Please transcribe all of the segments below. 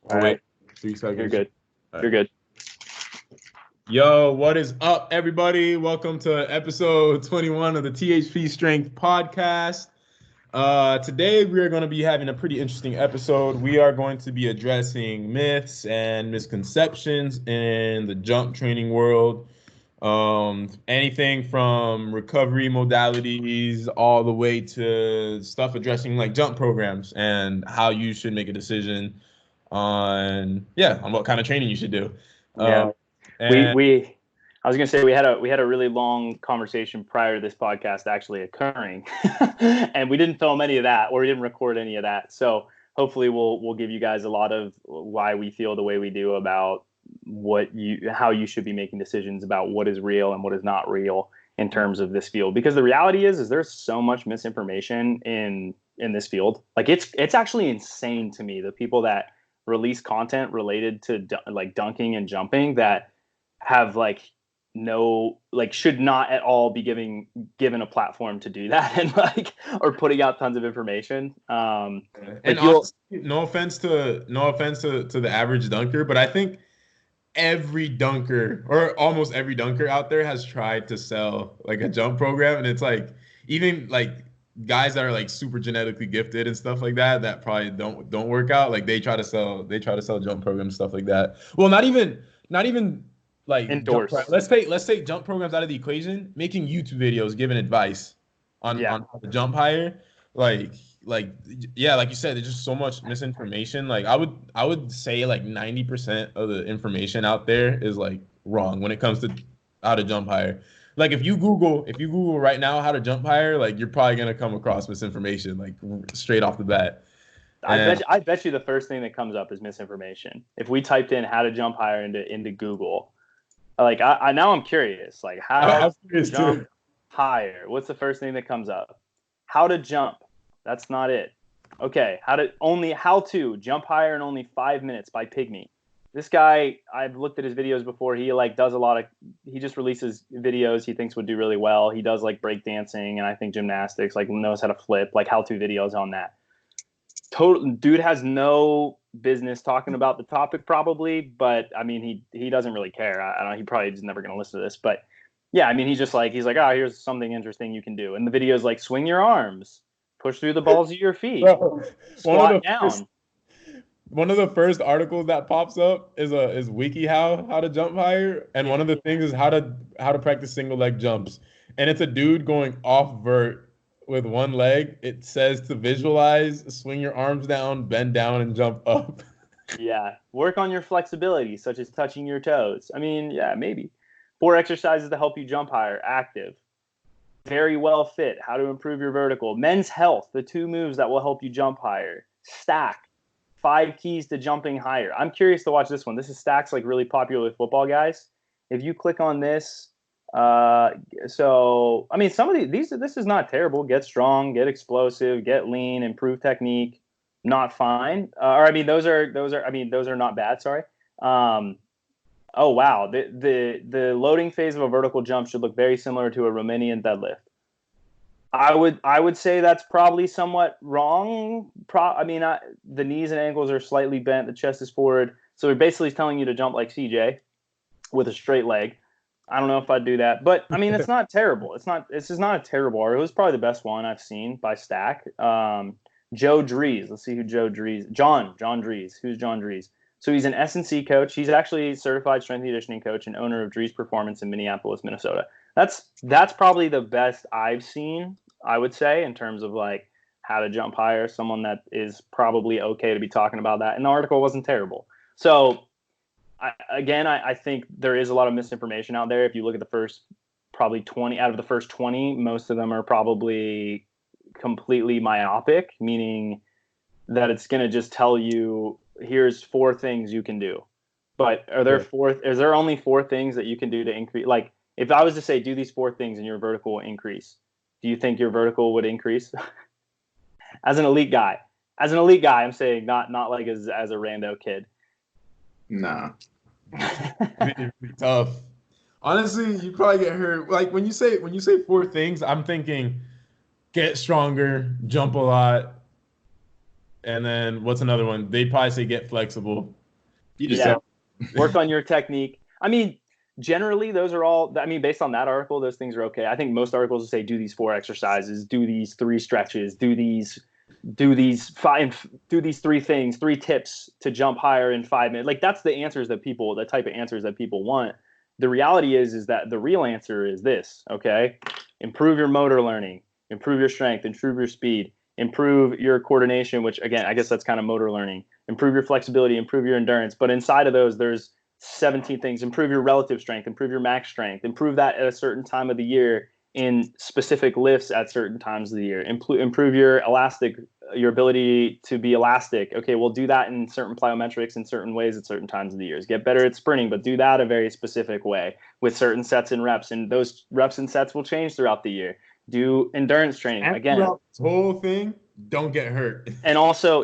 All right. 3 seconds. You're good. All You're right. good. Yo, what is up, everybody? Welcome to episode 21 of the THPStrength podcast. Today, we are going to be having a pretty interesting episode. We are going to be addressing myths and misconceptions in the jump training world. Anything from recovery modalities all the way to stuff addressing like jump programs and how you should make a decision on what kind of training you should do. Yeah. And I was gonna say we had a really long conversation prior to this podcast actually occurring, and we didn't film any of that, or we didn't record any of that. So hopefully we'll give you guys a lot of why we feel the way we do about how you should be making decisions about what is real and what is not real in terms of this field. Because the reality is there's so much misinformation in this field. Like it's actually insane to me, the people that release content related to like dunking and jumping that have should not at all be given a platform to do that and or putting out tons of information. And honestly, no offense to the average dunker, but I think every dunker or almost every dunker out there has tried to sell like a jump program, and it's like even like guys that are like super genetically gifted and stuff like that probably don't work out. Like they try to sell jump programs, stuff like that. Well, not even like endorse. Let's take jump programs out of the equation. Making YouTube videos giving advice on how to jump higher. Like you said, there's just so much misinformation. Like I would say like 90% of the information out there is like wrong when it comes to how to jump higher. Like if you Google right now how to jump higher, like you're probably gonna come across misinformation like straight off the bat. I bet you the first thing that comes up is misinformation. If we typed in how to jump higher into Google, like I now I'm curious, like how to jump higher. What's the first thing that comes up? How to jump. That's not it. Okay, how to jump higher in only 5 minutes by Pygmy. This guy, I've looked at his videos before. He he just releases videos he thinks would do really well. He does like breakdancing and I think gymnastics, like knows how to flip, like how-to videos on that. Total dude has no business talking about the topic probably, but I mean he doesn't really care. I don't know, he probably is never going to listen to this, but yeah, I mean he's like, oh, here's something interesting you can do. And the video is like swing your arms, push through the balls of your feet, squat down. One of the first articles that pops up is WikiHow how to jump higher, and one of the things is how to practice single leg jumps, and it's a dude going off vert with one leg. It says to visualize, swing your arms down, bend down, and jump up. Yeah, work on your flexibility, such as touching your toes. I mean, yeah, maybe 4 exercises to help you jump higher. Active, very well fit. How to improve your vertical. Men's health, the 2 moves that will help you jump higher. Stack. 5 keys to jumping higher. I'm curious to watch this one. This is Stack's like really popular with football guys. If you click on this, so I mean, some of this is not terrible. Get strong, get explosive, get lean, improve technique. Not fine. Or I mean, those are not bad. Sorry. Oh wow, the loading phase of a vertical jump should look very similar to a Romanian deadlift. I would say that's probably somewhat wrong. The knees and ankles are slightly bent. The chest is forward. So it basically is telling you to jump like CJ with a straight leg. I don't know if I'd do that, but I mean, it's not terrible. This is not a terrible art. It was probably the best one I've seen by Stack. Joe Dries. Let's see who Joe Dries. John Dries. Who's John Dries? So he's an S&C coach. He's actually a certified strength and conditioning coach and owner of Dries Performance in Minneapolis, Minnesota. That's probably the best I've seen, I would say, in terms of like how to jump higher. Someone that is probably okay to be talking about that. And the article wasn't terrible. So I think there is a lot of misinformation out there. If you look at the first probably 20 out of the first 20, most of them are probably completely myopic, meaning that it's going to just tell you, here's 4 things you can do. But is there only 4 things that you can do to increase? Like if I was to say, do these 4 things and your vertical will increase, do you think your vertical would increase? As an elite guy, I'm saying not like as a rando kid. Nah. It'd be tough. Honestly, you probably get hurt. Like when you say 4 things, I'm thinking get stronger, jump a lot, and then what's another one? They probably say get flexible. You just Yeah. said Work on your technique. I mean, generally, those are all. I mean, based on that article, those things are okay. I think most articles will say do these 4 exercises, do these 3 stretches, do these 5, do these 3 things, 3 tips to jump higher in 5 minutes. Like that's the type of answers that people want. The reality is that the real answer is this. Okay, improve your motor learning, improve your strength, improve your speed, improve your coordination, which again, I guess that's kind of motor learning, improve your flexibility, improve your endurance. But inside of those, there's 17 things. Improve your relative strength, improve your max strength, improve that at a certain time of the year in specific lifts at certain times of the year. Improve your ability to be elastic. Okay, we'll do that in certain plyometrics in certain ways at certain times of the years. Get better at sprinting, but do that a very specific way with certain sets and reps. And those reps and sets will change throughout the year. Do endurance training again. throughout this whole thing, don't get hurt. And also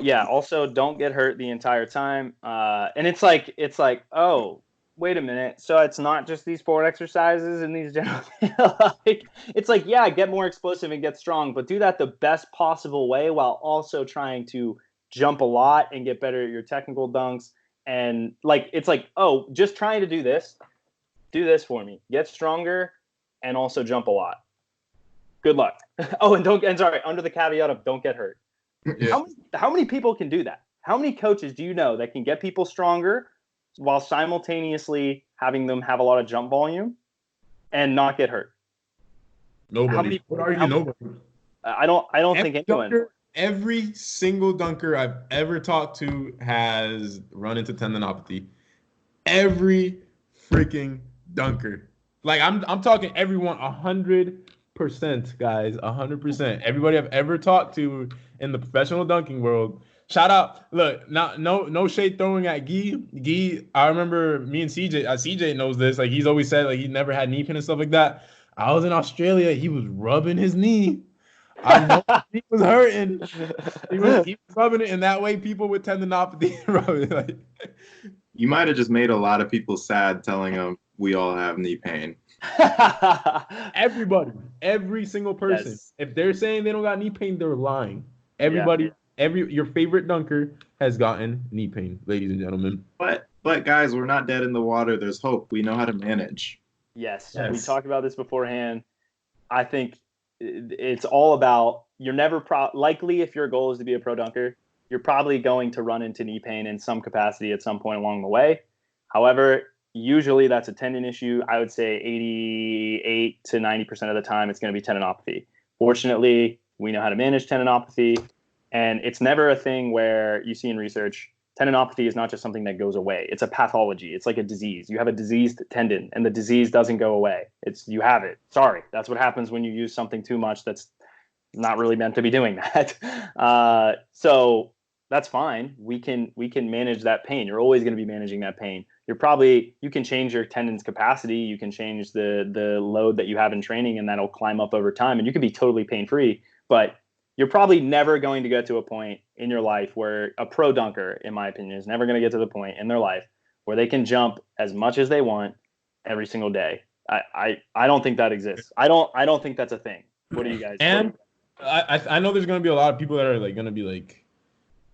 don't get hurt the entire time. And it's like, oh, wait a minute. So it's not just these 4 exercises and these general, like, it's like, yeah, get more explosive and get strong, but do that the best possible way while also trying to jump a lot and get better at your technical dunks. And like, it's like, oh, just trying to do this for me, get stronger and also jump a lot. Good luck. Oh, and sorry, under the caveat of don't get hurt. Yeah. How many people can do that? How many coaches do you know that can get people stronger while simultaneously having them have a lot of jump volume and not get hurt? Nobody. Nobody? I don't think anyone. Every single dunker I've ever talked to has run into tendinopathy. Every freaking dunker. Like I'm talking everyone 100%, guys, 100%. Everybody I've ever talked to in the professional dunking world. Shout out. Look, no shade throwing at Guy. Guy, I remember me and CJ. CJ knows this. Like he's always said, like he never had knee pain and stuff like that. I was in Australia. He was rubbing his knee. I know he was hurting. He was rubbing it, and that way people with tendinopathy rubbing it. Like, you might have just made a lot of people sad telling them we all have knee pain. Everybody, every single person. Yes. If they're saying they don't got knee pain, they're lying. Everybody, your favorite dunker has gotten knee pain, ladies and gentlemen. But guys, we're not dead in the water. There's hope. We know how to manage. Yes. We talked about this beforehand. I think it's all about, you're never likely, if your goal is to be a pro dunker, you're probably going to run into knee pain in some capacity at some point along the way. However, usually that's a tendon issue. I would say 88 to 90% of the time it's going to be tendinopathy. Fortunately, we know how to manage tendinopathy, and it's never a thing where you see in research, tendinopathy is not just something that goes away. It's a pathology. It's like a disease. You have a diseased tendon, and the disease doesn't go away. You have it. Sorry. That's what happens when you use something too much that's not really meant to be doing that. So that's fine. We can manage that pain. You're always going to be managing that pain. You can change your tendon's capacity. You can change the load that you have in training, and that'll climb up over time, and you can be totally pain-free. But you're probably never going to get to a point in your life where a pro dunker, in my opinion, is never going to get to the point in their life where they can jump as much as they want every single day. I don't think that exists. I don't think that's a thing. What do you guys? And I know there's going to be a lot of people that are like going to be like,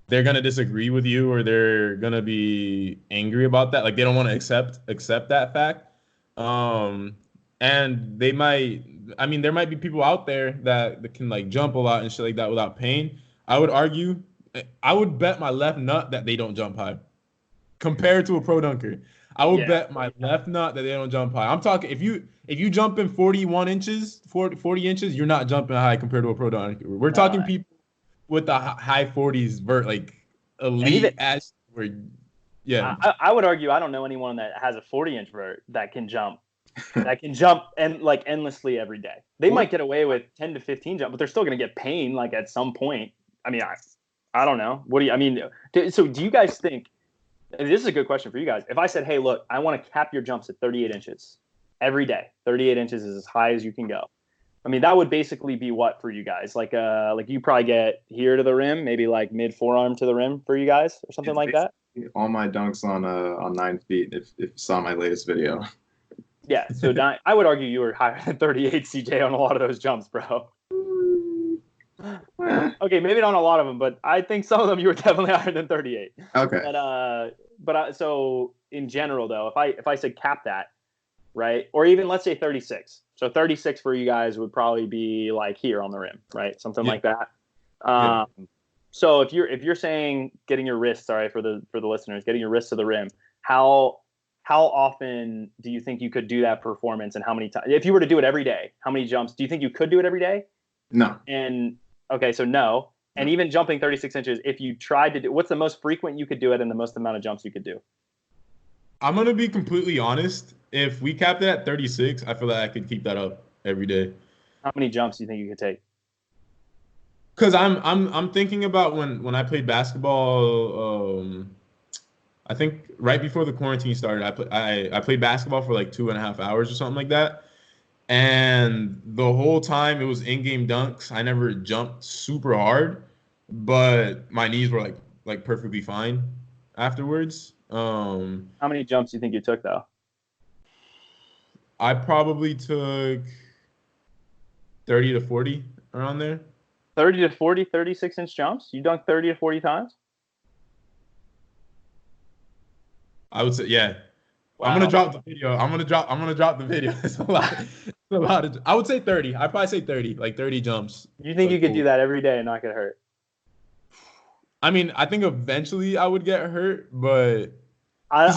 they're going to disagree with you, or they're going to be angry about that. Like they don't want to accept that fact. And there might be people out there that can like jump a lot and shit like that without pain. I would bet my left nut that they don't jump high compared to a pro dunker. I would bet my left nut that they don't jump high. I'm talking, if you jump in 40 inches, you're not jumping high compared to a pro dunker. We're talking people with the high 40s like elite ass. I would argue I don't know anyone that has a 40-inch vert that can jump and like endlessly every day. They might get away with 10 to 15 jump, but they're still going to get pain like at some point. I mean, I don't know. So do you guys think, and this is a good question for you guys. If I said, hey, look, I want to cap your jumps at 38 inches every day. 38 inches is as high as you can go. I mean, that would basically be what for you guys? Like you probably get here to the rim, maybe like mid forearm to the rim for you guys or something like that. All my dunks on 9 feet. If you saw my latest video. Yeah, so I would argue you were higher than 38, CJ, on a lot of those jumps, bro. Okay, maybe not a lot of them, but I think some of them you were definitely higher than 38. Okay. So in general though, if I said cap that, right, or even let's say 36. So 36 for you guys would probably be like here on the rim, right, something like that. Yeah. So if you're saying getting your wrist, sorry for the listeners, getting your wrist to the rim, how often do you think you could do that performance, and how many times? If you were to do it every day, how many jumps do you think you could do it every day? No. And okay, so no. And even jumping 36 inches, if you tried to do, what's the most frequent you could do it and the most amount of jumps you could do? I'm gonna be completely honest. If we capped it at 36, I feel like I could keep that up every day. How many jumps do you think you could take? Cause I'm thinking about when I played basketball. I think right before the quarantine started, I played basketball for like 2.5 hours or something like that. And the whole time it was in-game dunks. I never jumped super hard, but my knees were like perfectly fine afterwards. How many jumps do you think you took though? I probably took 30 to 40 around there. 30 to 40, 36-inch jumps? You dunked 30 to 40 times? I would say, yeah. Wow. I'm gonna drop the video. I'm gonna drop the video. It's a lot. It's a lot. I would say 30. I'd probably say 30, like 30 jumps. You think you could do that every day and not get hurt? I mean, I think eventually I would get hurt, but I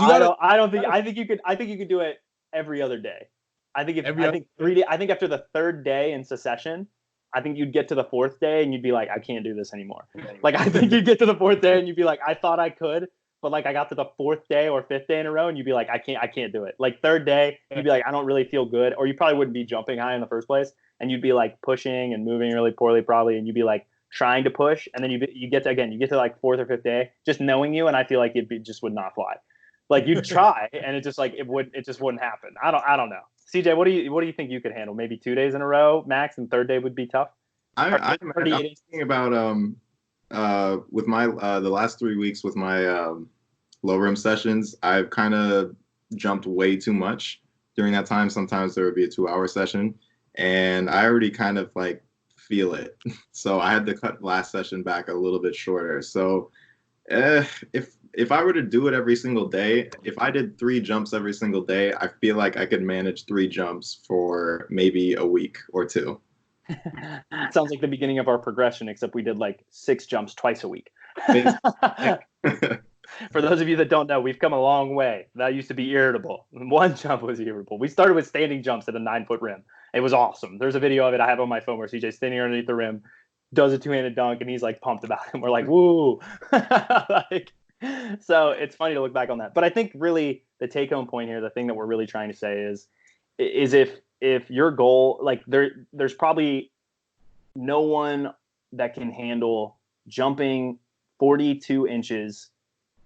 think you could do it every other day. I think after the third day in succession, I think you'd get to the fourth day and you'd be like, I can't do this anymore. Like I think you'd get to the fourth day and you'd be like, I thought I could, but like I got to the fourth day or fifth day in a row and you'd be like, I can't do it. Like third day, you'd be like, I don't really feel good, or you probably wouldn't be jumping high in the first place, and you'd be like pushing and moving really poorly probably, and you'd be like trying to push, and then you get to like fourth or fifth day, just knowing you, and I feel like just would not fly. Like you'd try, and it just wouldn't happen. I don't know. CJ, what do you think you could handle? Maybe 2 days in a row max, and third day would be tough. I'm thinking about with my the last 3 weeks with my low rim sessions, I've kind of jumped way too much during that time. Sometimes there would be a 2-hour session, and I already kind of like feel it. So I had to cut last session back a little bit shorter. So if I were to do it every single day, if I did 3 jumps every single day, I feel like I could manage 3 jumps for maybe a week or 2. Sounds like the beginning of our progression, except we did like 6 jumps twice a week. For those of you that don't know, we've come a long way. That used to be irritable. 1 jump was irritable. We started with standing jumps at a 9-foot rim. It was awesome. There's a video of it I have on my phone where CJ's standing underneath the rim, does a 2-handed dunk, and he's like pumped about it. And we're like, woo. So it's funny to look back on that. But I think really the take-home point here, the thing that we're really trying to say is if your goal, like there's probably no one that can handle jumping 42 inches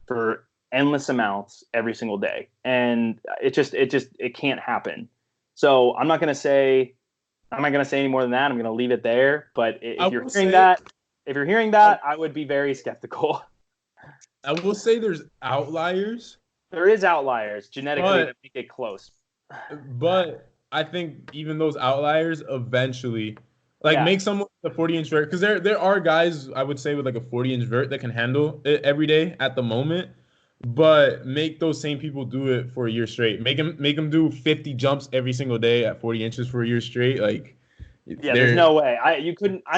for endless amounts every single day, and it can't happen. So I'm not going to say any more than that. I'm going to leave it there. But if you're hearing that, I would be very skeptical. I will say there's outliers. There is outliers genetically that make it close. But I think even those outliers eventually make someone with a 40-inch vert, because there are guys I would say with like a 40-inch vert that can handle it every day at the moment, but make those same people do it for a year straight. Make them do 50 jumps every single day at 40 inches for a year straight. Like, there's no way. I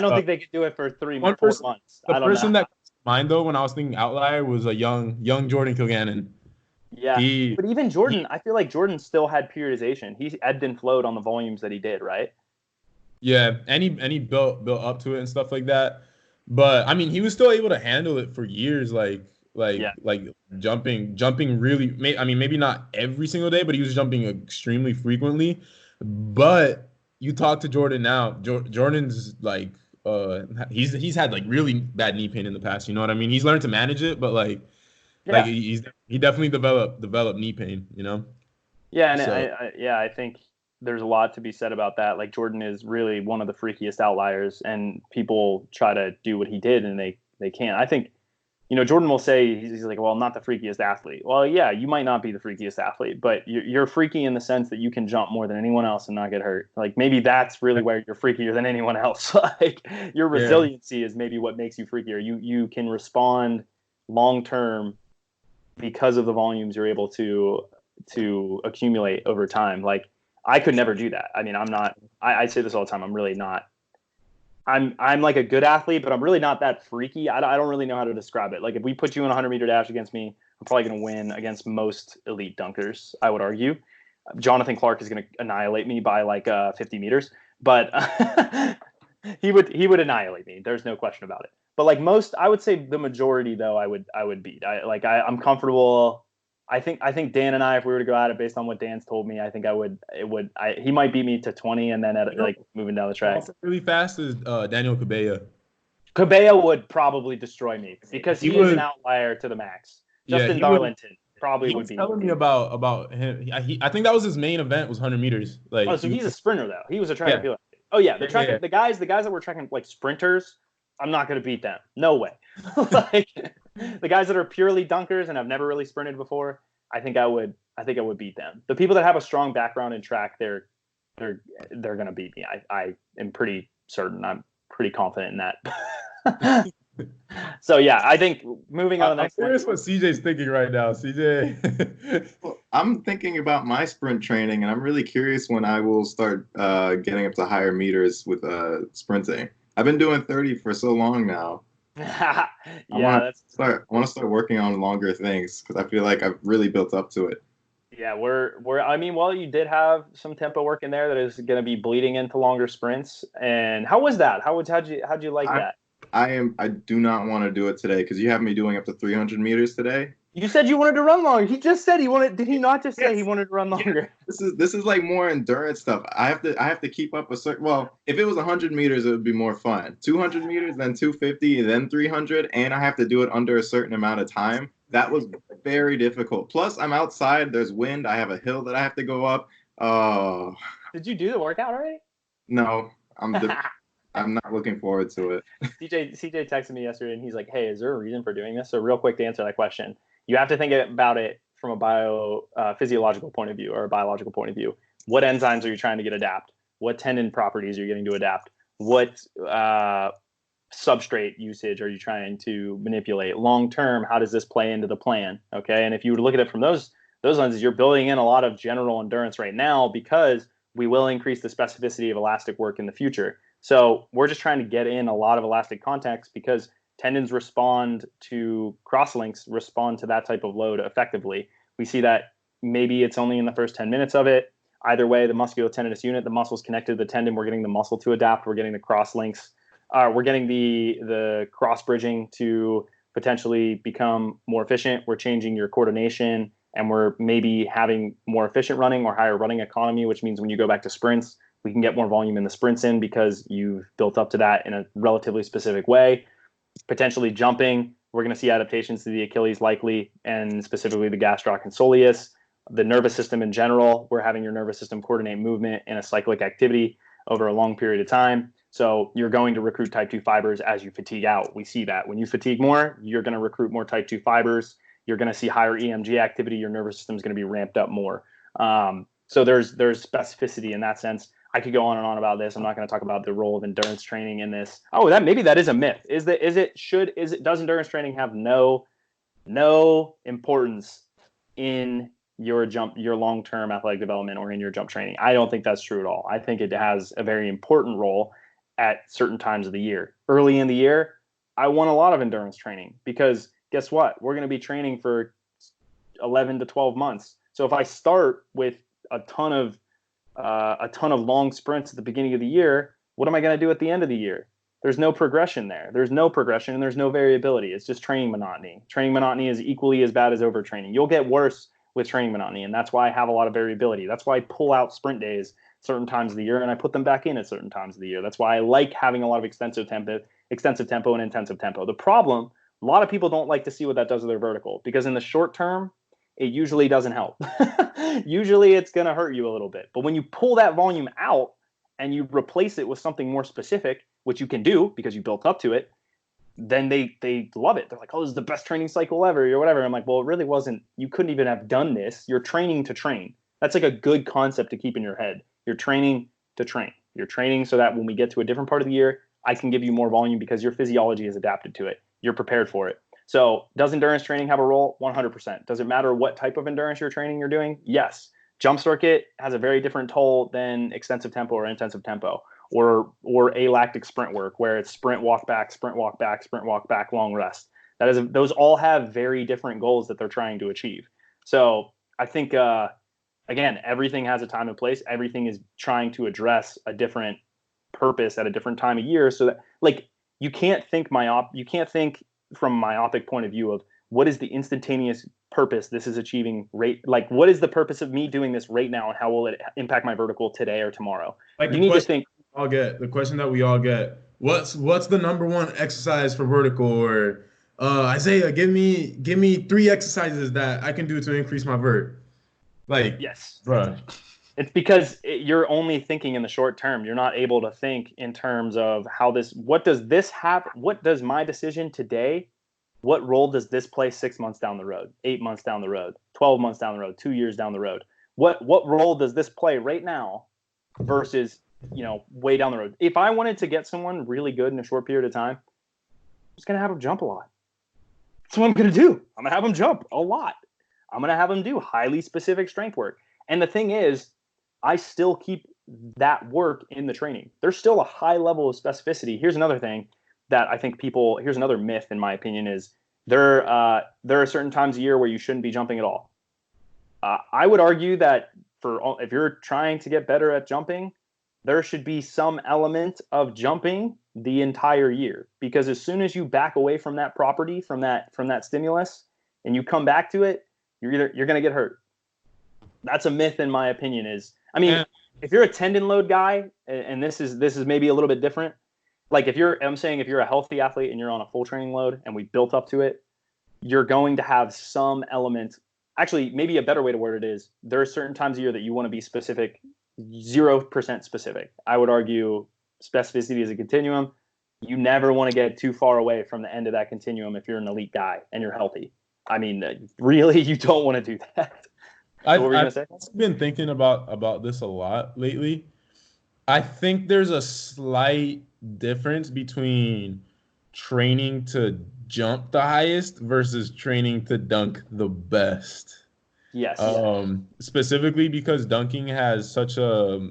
don't think they could do it for 4 months. The person that comes to mind though when I was thinking outlier was a young Jordan Kilgannon. Yeah, but even Jordan, I feel like Jordan still had periodization. He ebbed and flowed on the volumes that he did, right? Yeah, and he built up to it and stuff like that. But I mean, he was still able to handle it for years, like jumping really. I mean, maybe not every single day, but he was jumping extremely frequently. But you talk to Jordan now, Jordan's like he's had like really bad knee pain in the past. You know what I mean? He's learned to manage it, but he definitely developed knee pain. You know? Yeah, and I think there's a lot to be said about that. Like Jordan is really one of the freakiest outliers, and people try to do what he did and they can't. I think Jordan will say, he's like, well, I'm not the freakiest athlete. Well, yeah, you might not be the freakiest athlete, but you're freaky in the sense that you can jump more than anyone else and not get hurt. Like maybe that's really where you're freakier than anyone else. Like your resiliency is maybe what makes you freakier. You can respond long term because of the volumes you're able to accumulate over time. Like I could never do that. I mean, I'm not. I say this all the time. I'm really not. I'm like a good athlete, but I'm really not that freaky. I don't really know how to describe it. Like if we put you in a 100-meter dash against me, I'm probably going to win against most elite dunkers, I would argue. Jonathan Clark is going to annihilate me by like 50 meters, but he would annihilate me. There's no question about it. But like most, I would say the majority though, I would beat. I'm comfortable. I think Dan and I, if we were to go at it based on what Dan's told me, I think he might beat me to 20 and then like moving down the track. Really fast is Daniel Cabella. Cabella would probably destroy me because he is an outlier to the max. Justin Darlington probably would be. He was telling me about him. I think that was his main event was 100 meters. Like, so he's a sprinter though. He was a track and field. Oh yeah, the guys that were tracking like sprinters, I'm not going to beat them. No way. Like the guys that are purely dunkers and have never really sprinted before, I think I would beat them. The people that have a strong background in track, they're going to beat me. I am pretty certain. I'm pretty confident in that. So yeah, I think moving on. I'm curious what CJ's thinking right now. CJ, well, I'm thinking about my sprint training, and I'm really curious when I will start getting up to higher meters with sprinting. I've been doing 30 for so long now. I want to start working on longer things because I feel like I've really built up to it. Yeah, you did have some tempo work in there that is going to be bleeding into longer sprints. And how was that? How'd you like that? I do not want to do it today because you have me doing up to 300 meters today. You said you wanted to run longer. He just said he wanted. Did he not just say he wanted to run longer? Yeah. This is like more endurance stuff. I have to keep up a certain. Well, if it was 100 meters, it would be more fun. 200 meters, then 250, then 300, and I have to do it under a certain amount of time. That was very difficult. Plus, I'm outside. There's wind. I have a hill that I have to go up. Oh. Did you do the workout already? No, I'm not looking forward to it. CJ texted me yesterday, and he's like, "Hey, is there a reason for doing this?" So real quick to answer that question. You have to think about it from a physiological point of view or a biological point of view. What enzymes are you trying to get adapt? What tendon properties are you getting to adapt? What substrate usage are you trying to manipulate? Long term, how does this play into the plan? Okay, and if you were to look at it from those lenses, you're building in a lot of general endurance right now because we will increase the specificity of elastic work in the future. So we're just trying to get in a lot of elastic context because tendons respond to crosslinks, respond to that type of load effectively. We see that maybe it's only in the first 10 minutes of it. Either way, the musculotendinous unit, the muscle's connected to the tendon. We're getting the muscle to adapt. We're getting the crosslinks. We're getting the cross bridging to potentially become more efficient. We're changing your coordination, and we're maybe having more efficient running or higher running economy, which means when you go back to sprints, we can get more volume in the sprints in because you've built up to that in a relatively specific way. Potentially jumping, we're going to see adaptations to the Achilles likely, and specifically the gastroc and soleus. The nervous system in general, we're having your nervous system coordinate movement in a cyclic activity over a long period of time. So you're going to recruit type 2 fibers as you fatigue out. We see that when you fatigue more, you're going to recruit more type 2 fibers. You're going to see higher EMG activity. Your nervous system is going to be ramped up more. So there's specificity in that sense. I could go on and on about this. I'm not going to talk about the role of endurance training in this. Oh, maybe that is a myth. Does endurance training have no importance in your long-term athletic development or in your jump training? I don't think that's true at all. I think it has a very important role at certain times of the year. Early in the year, I want a lot of endurance training because guess what? We're going to be training for 11 to 12 months. So if I start with a ton of long sprints at the beginning of the year, what am I going to do at the end of the year? There's no progression there. There's no progression and there's no variability. It's just training monotony. Training monotony is equally as bad as overtraining. You'll get worse with training monotony, and that's why I have a lot of variability. That's why I pull out sprint days certain times of the year and I put them back in at certain times of the year. That's why I like having a lot of extensive tempo and intensive tempo. The problem, a lot of people don't like to see what that does to their vertical because in the short term, it usually doesn't help. Usually it's going to hurt you a little bit. But when you pull that volume out and you replace it with something more specific, which you can do because you built up to it, then they love it. They're like, oh, this is the best training cycle ever or whatever. I'm like, well, it really wasn't. You couldn't even have done this. You're training to train. That's like a good concept to keep in your head. You're training to train. You're training so that when we get to a different part of the year, I can give you more volume because your physiology is adapted to it. You're prepared for it. So does endurance training have a role? 100%. Does it matter what type of endurance you're doing? Yes. Jump circuit has a very different toll than extensive tempo or intensive tempo, or alactic sprint work, where it's sprint, walk back, long rest. Those all have very different goals that they're trying to achieve. So I think, again, everything has a time and place. Everything is trying to address a different purpose at a different time of year. So that, like, you can't think from myopic point of view of what is the instantaneous purpose this is achieving like what is the purpose of me doing this right now and how will it impact my vertical today or tomorrow? Like you need to think. The question that we all get, what's the number one exercise for vertical? Or Isaiah, give me 3 exercises that I can do to increase my vert. Like, yes, bro. It's because you're only thinking in the short term. You're not able to think in terms of what does this happen? What does my decision today, what role does this play 6 months down the road, 8 months down the road, 12 months down the road, 2 years down the road? What role does this play right now versus, way down the road? If I wanted to get someone really good in a short period of time, I'm just going to have them jump a lot. That's what I'm going to do. I'm going to have them jump a lot. I'm going to have them do highly specific strength work. And the thing is, I still keep that work in the training. There's still a high level of specificity. Here's another thing that I think here's another myth in my opinion is there are certain times a year where you shouldn't be jumping at all. I would argue that if you're trying to get better at jumping, there should be some element of jumping the entire year, because as soon as you back away from that property, from that stimulus, and you come back to it, you're going to get hurt. That's a myth in my opinion. If you're a tendon load guy, and this is maybe a little bit different. Like if you're a healthy athlete and you're on a full training load and we built up to it, you're going to have some element. Actually, maybe a better way to word it is there are certain times a year that you want to be specific, 0% specific. I would argue specificity is a continuum. You never want to get too far away from the end of that continuum if you're an elite guy and you're healthy. Really, you don't want to do that. So I've been thinking about this a lot lately. I think there's a slight difference between training to jump the highest versus training to dunk the best. Yes. Specifically because dunking has such a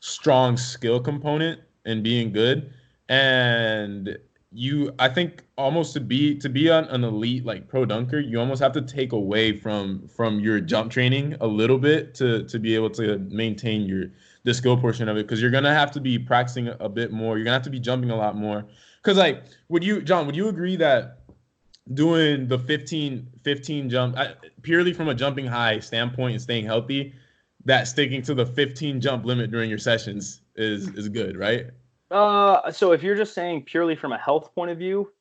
strong skill component in being good, and I think almost to be an elite like pro dunker, you almost have to take away from your jump training a little bit to be able to maintain the skill portion of it, because you're gonna have to be practicing a bit more. You're gonna have to be jumping a lot more. Because like, would you agree that doing the 15 jump purely from a jumping high standpoint and staying healthy, that sticking to the 15 jump limit during your sessions is good, right? So if you're just saying purely from a health point of view,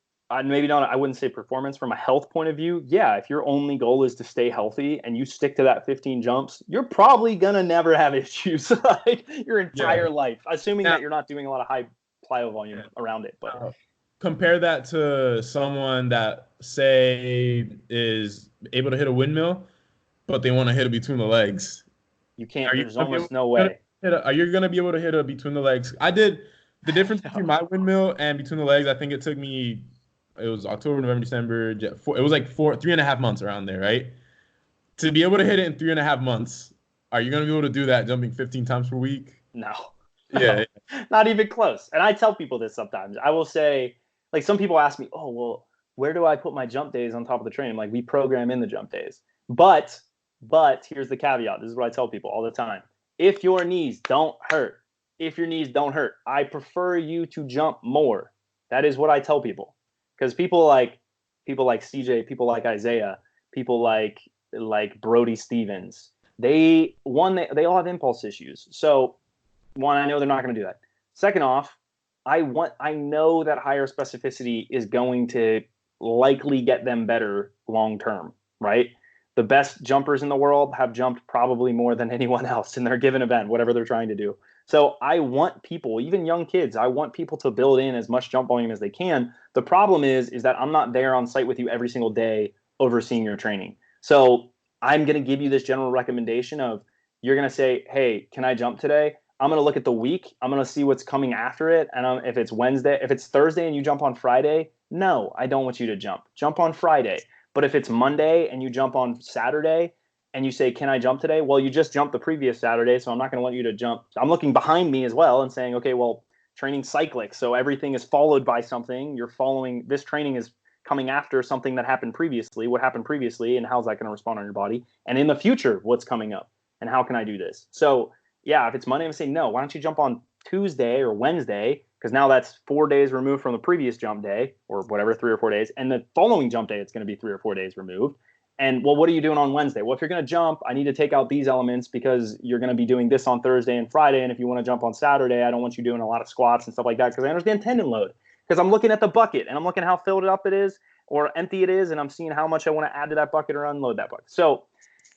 maybe not, I wouldn't say performance. From a health point of view, yeah, if your only goal is to stay healthy and you stick to that 15 jumps, you're probably gonna never have issues like your entire life, assuming that you're not doing a lot of high plyo volume around it. But compare that to someone that, say, is able to hit a windmill, but they want to hit it between the legs. You can't. There's almost no way. Are you going to be able to hit it between the legs? I did. The difference between my windmill and between the legs, I think it took me, it was October, November, December. It was like 3.5 months around there, right? To be able to hit it in 3.5 months, are you going to be able to do that jumping 15 times per week? No. Yeah. Not even close. And I tell people this sometimes. I will say, like, some people ask me, oh, well, where do I put my jump days on top of the training? Like, we program in the jump days. But here's the caveat. This is what I tell people all the time. If your knees don't hurt, I prefer you to jump more. That is what I tell people. Because people like CJ, people like Isaiah, people like Brody Stevens, they all have impulse issues. So one, I know they're not going to do that. Second off, I know that higher specificity is going to likely get them better long term, right? The best jumpers in the world have jumped probably more than anyone else in their given event, whatever they're trying to do. So I want people, even young kids, I want people to build in as much jump volume as they can. The problem is that I'm not there on site with you every single day overseeing your training. So I'm going to give you this general recommendation of, you're going to say, hey, can I jump today? I'm going to look at the week. I'm going to see what's coming after it. And if it's Thursday and you jump on Friday, no, I don't want you to jump. Jump on Friday. But if it's Monday and you jump on Saturday and you say, can I jump today? Well, you just jumped the previous Saturday, so I'm not going to want you to jump. I'm looking behind me as well and saying, okay, well, training cyclic. So everything is followed by something. You're following, this training is coming after something that happened previously, what happened previously, and how's that going to respond on your body? And in the future, what's coming up? And how can I do this? So yeah, if it's Monday, I'm saying, no, why don't you jump on Tuesday or Wednesday? Because now that's 4 days removed from the previous jump day, or whatever, 3 or 4 days. And the following jump day, it's going to be 3 or 4 days removed. And well, what are you doing on Wednesday? Well, if you're going to jump, I need to take out these elements because you're going to be doing this on Thursday and Friday. And if you want to jump on Saturday, I don't want you doing a lot of squats and stuff like that because I understand tendon load. Because I'm looking at the bucket and I'm looking how filled up it is or empty it is, and I'm seeing how much I want to add to that bucket or unload that bucket. So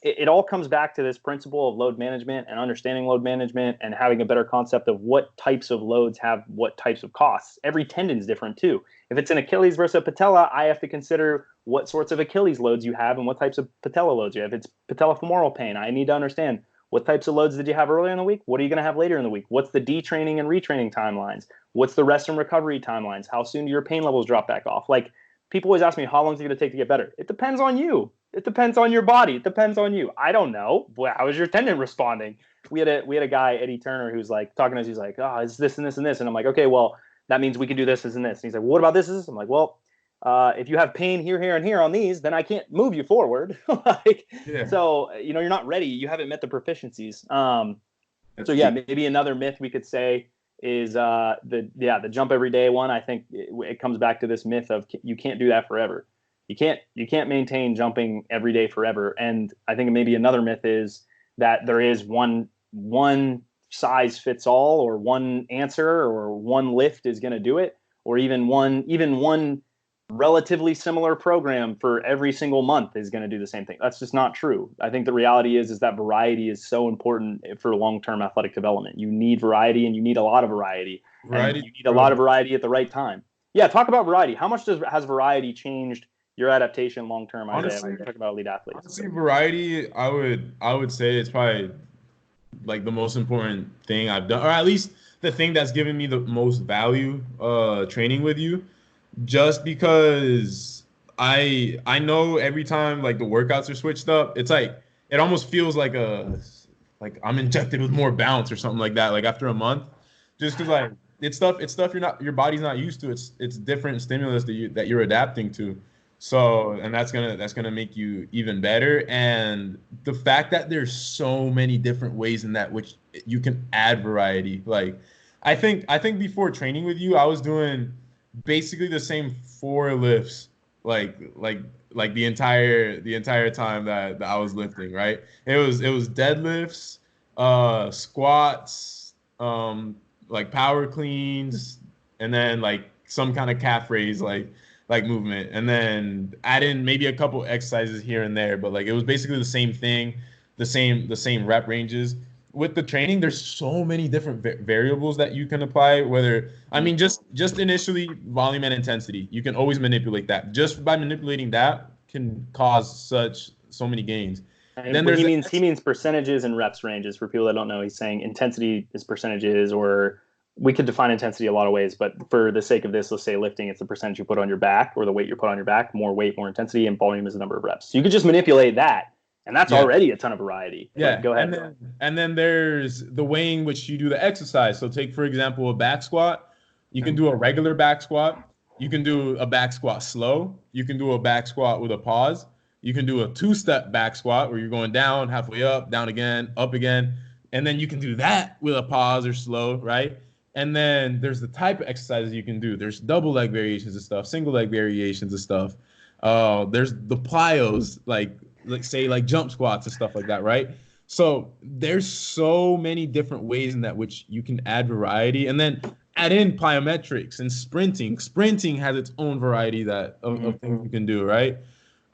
it all comes back to this principle of load management and understanding load management and having a better concept of what types of loads have what types of costs. Every tendon is different too. If it's an Achilles versus a patella, I have to consider what sorts of Achilles loads you have and what types of patella loads you have. If it's patellofemoral pain, I need to understand what types of loads did you have earlier in the week? What are you going to have later in the week? What's the detraining and retraining timelines? What's the rest and recovery timelines? How soon do your pain levels drop back off? Like, people always ask me, how long is it going to take to get better? It depends on you. It depends on your body. It depends on you. I don't know. Boy, how is your tendon responding? We had a guy, Eddie Turner, who's like talking to us. He's like, oh, it's this and this and this. And I'm like, okay, well, that means we can do this, this, and this. And he's like, well, what about this? I'm like, well, if you have pain here, here, and here on these, then I can't move you forward. So, you're not ready. You haven't met the proficiencies. So yeah, maybe another myth we could say is the jump every day one. I think it comes back to this myth of you can't do that forever. You can't maintain jumping every day forever. And I think maybe another myth is that there is one size fits all, or one answer, or one lift is going to do it, or even one relatively similar program for every single month is going to do the same thing. That's just not true. I think the reality is that variety is so important for long-term athletic development. You need variety, and you need a lot of variety. And you need a lot of variety at the right time. Yeah, talk about variety. How much has variety changed your adaptation long-term? Honestly, talk about elite athletes. Honestly, variety, I would say it's probably like the most important thing I've done, or at least the thing that's given me the most value training with you. Just because I know every time like the workouts are switched up, it's like it almost feels like I'm injected with more bounce or something like that. Like after a month, just because like it's stuff your body's not used to. It's different stimulus that you're adapting to. So, and that's gonna make you even better. And the fact that there's so many different ways in that which you can add variety. Like I think before training with you, I was doing basically the same 4 lifts like the entire time that I was lifting, right? It was deadlifts, squats, like power cleans, and then like some kind of calf raise like movement, and then add in maybe a couple exercises here and there, but like it was basically the same thing, the same rep ranges. With the training, there's so many different variables that you can apply. Just initially volume and intensity. You can always manipulate that. Just by manipulating that can cause so many gains. And then he means percentages and reps ranges. For people that don't know, he's saying intensity is percentages, or we could define intensity a lot of ways, but for the sake of this, let's say lifting, it's the percentage you put on your back, or the weight you put on your back. More weight, more intensity, and volume is the number of reps. So you could just manipulate that. And that's already a ton of variety. Yeah. Go ahead. And then there's the way in which you do the exercise. So take, for example, a back squat. You can do a regular back squat. You can do a back squat slow. You can do a back squat with a pause. You can do a 2-step back squat where you're going down, halfway up, down again, up again. And then you can do that with a pause or slow, right? And then there's the type of exercises you can do. There's double leg variations of stuff, single leg variations of stuff. There's the plyos, like say like jump squats and stuff like that, right? So there's so many different ways in that which you can add variety, and then add in plyometrics and sprinting. Sprinting has its own variety of things you can do, right?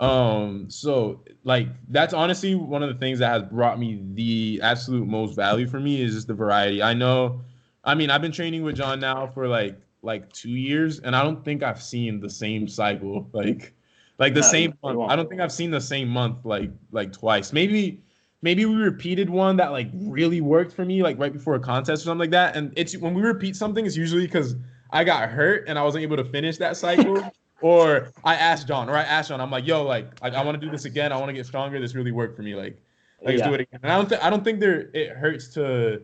So like that's honestly one of the things that has brought me the absolute most value for me is just the variety. I mean, I've been training with John now for like 2 years, and I don't think I've seen the same cycle like the No, same you month. won't. I don't think I've seen the same month like twice. Maybe we repeated one that like really worked for me like right before a contest or something like that. And it's when we repeat something, it's usually because I got hurt and I wasn't able to finish that cycle. Or I asked John, I'm like, yo, like I want to do this again. I want to get stronger. This really worked for me. Like let's do Yeah. it again. And I don't think it hurts to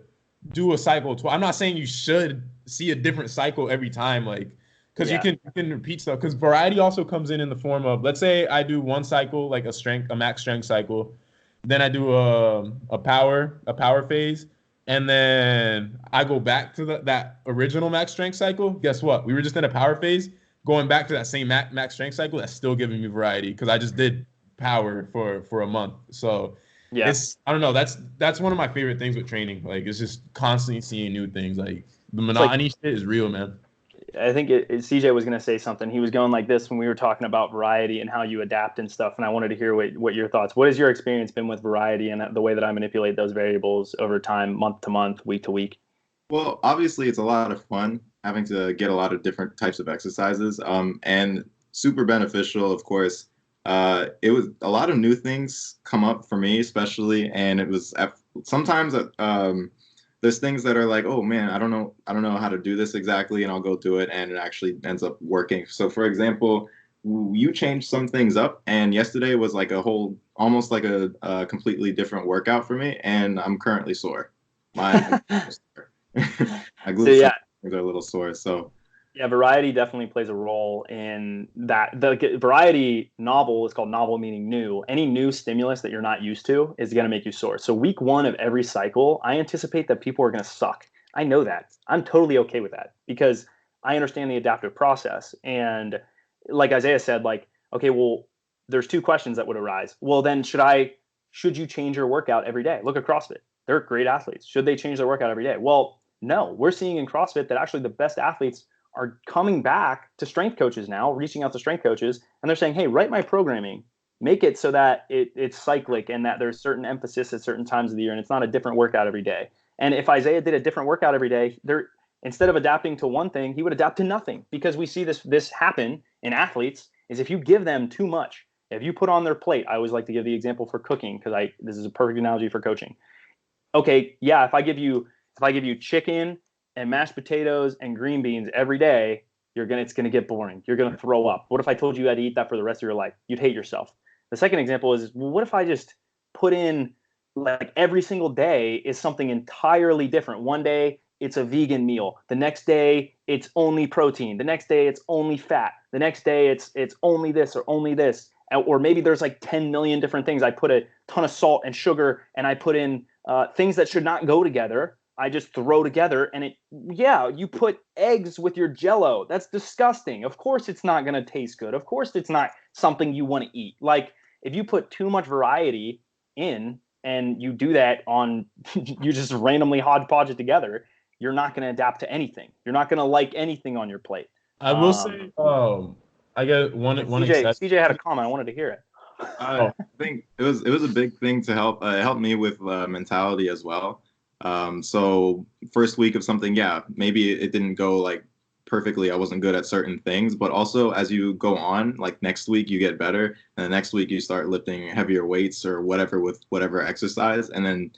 do a cycle twice. I'm not saying you should see a different cycle every time, like because Yeah. you can repeat stuff. Because variety also comes in the form of, let's say I do one cycle, like a max strength cycle, then I do a power phase, and then I go back to that original max strength cycle. Guess what? We were just in a power phase, going back to that same max strength cycle. That's still giving me variety because I just did power for a month. So Yeah. I don't know. That's one of my favorite things with training. Like it's just constantly seeing new things. Like the It's like, monotony shit is real, man. I think CJ was going to say something. He was going like this when we were talking about variety and how you adapt and stuff. And I wanted to hear what your thoughts. What has your experience been with variety and the way that I manipulate those variables over time, month to month, week to week? Well, obviously, it's a lot of fun having to get a lot of different types of exercises, and super beneficial, of course. It was a lot of new things come up for me, especially, and it was sometimes there's things that are like, oh man, I don't know how to do this exactly, and I'll go do it, and it actually ends up working. So, for example, you changed some things up, and yesterday was like almost like a completely different workout for me, and I'm currently sore. My My So glutes yeah, are a little sore. So yeah, variety definitely plays a role in that. The variety novel is called novel meaning new. Any new stimulus that you're not used to is going to make you sore. So week one of every cycle, I anticipate that people are going to suck. I know that. I'm totally okay with that because I understand the adaptive process. And like Isaiah said, like, okay, well, there's two questions that would arise. Well, then should you change your workout every day? Look at CrossFit. They're great athletes. Should they change their workout every day? Well, no, we're seeing in CrossFit that actually the best athletes are coming back to strength coaches now, reaching out to strength coaches, and they're saying, hey, write my programming, make it so that it's cyclic and that there's certain emphasis at certain times of the year and it's not a different workout every day. And if Isaiah did a different workout every day, instead of adapting to one thing, he would adapt to nothing because we see this happen in athletes is if you give them too much, if you put on their plate, I always like to give the example for cooking because this is a perfect analogy for coaching. Okay, yeah, if I give you chicken and mashed potatoes and green beans every day, it's gonna get boring. You're gonna throw up. What if I told you had to eat that for the rest of your life? You'd hate yourself. The second example is, well, what if I just put in like every single day is something entirely different. One day it's a vegan meal. The next day it's only protein. The next day it's only fat. The next day it's only this or only this. Or maybe there's like 10 million different things. I put a ton of salt and sugar and I put in things that should not go together. I just throw together and you put eggs with your Jello. That's disgusting. Of course it's not going to taste good. Of course it's not something you want to eat. Like if you put too much variety in and you do that you just randomly hodgepodge it together, you're not going to adapt to anything. You're not going to like anything on your plate. I will say, I get one exception. CJ had a comment. I wanted to hear it. I think it was a big thing to help me with mentality as well. So first week of something, yeah, maybe it didn't go like perfectly. I wasn't good at certain things, but also as you go on, like next week you get better, and the next week you start lifting heavier weights or whatever with whatever exercise, and then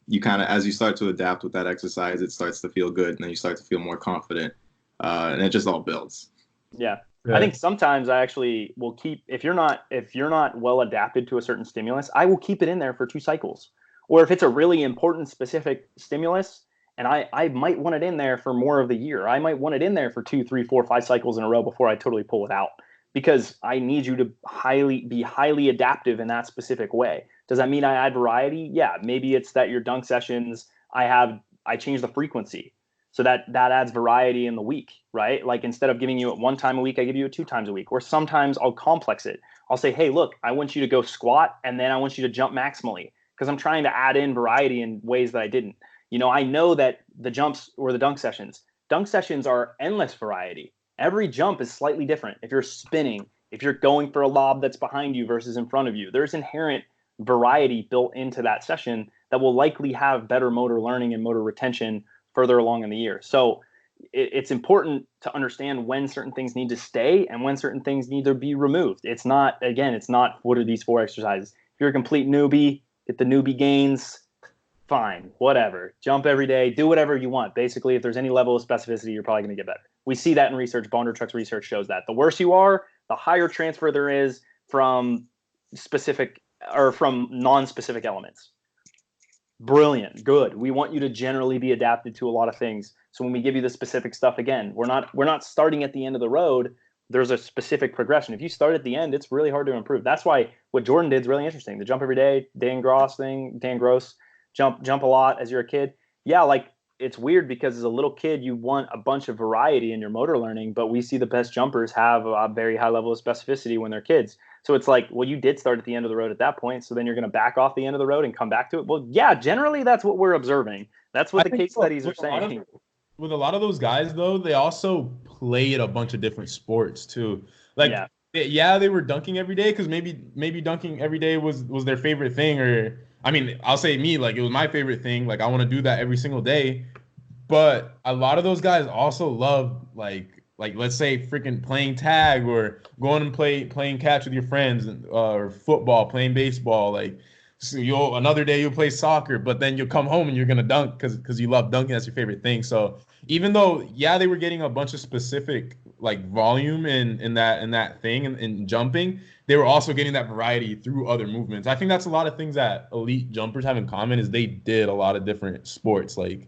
you kind of, as you start to adapt with that exercise, it starts to feel good, and then you start to feel more confident, and it just all builds. Yeah. Yeah. I think sometimes I actually will keep, if you're not well adapted to a certain stimulus, I will keep it in there for 2 cycles. Or if it's a really important specific stimulus and I might want it in there for more of the year, I might want it in there for 2, 3, 4, 5 cycles in a row before I totally pull it out because I need you to be highly adaptive in that specific way. Does that mean I add variety? Yeah, maybe it's that your dunk sessions, I change the frequency. So that adds variety in the week, right? Like instead of giving you it 1 time a week, I give you it 2 times a week. Or sometimes I'll complex it. I'll say, hey, look, I want you to go squat and then I want you to jump maximally because I'm trying to add in variety in ways that I didn't. I know that the jumps or the dunk sessions are endless variety. Every jump is slightly different. If you're spinning, if you're going for a lob that's behind you versus in front of you. There's inherent variety built into that session that will likely have better motor learning and motor retention further along in the year. So it's important to understand when certain things need to stay and when certain things need to be removed. It's not what are these 4 exercises? If you're a complete newbie, get the newbie gains, fine, whatever. Jump every day, do whatever you want. Basically, if there's any level of specificity, you're probably going to get better. We see that in research. Bondarchuk's research shows that. The worse you are, the higher transfer there is from specific or from non-specific elements. Brilliant, good. We want you to generally be adapted to a lot of things. So when we give you the specific stuff, again, we're not starting at the end of the road. There's a specific progression. If you start at the end, it's really hard to improve. That's why what Jordan did is really interesting. The jump every day, Dan Gross, jump a lot as you're a kid. Yeah, like it's weird because as a little kid, you want a bunch of variety in your motor learning, but we see the best jumpers have a very high level of specificity when they're kids. So it's like, well, you did start at the end of the road at that point, so then you're going to back off the end of the road and come back to it. Well, yeah, generally that's what we're observing. That's what the case studies are saying. With a lot of those guys, though, they also played a bunch of different sports too. Like, yeah, they were dunking every day because maybe dunking every day was their favorite thing. Or I mean, I'll say me, like it was my favorite thing. Like I want to do that every single day. But a lot of those guys also love like let's say freaking playing tag or going and playing catch with your friends, or football, playing baseball. Like so another day you'll play soccer, but then you'll come home and you're gonna dunk because you love dunking. That's your favorite thing. So even though they were getting a bunch of specific like volume in that thing and jumping, they were also getting that variety through other movements. I think that's a lot of things that elite jumpers have in common is they did a lot of different sports. Because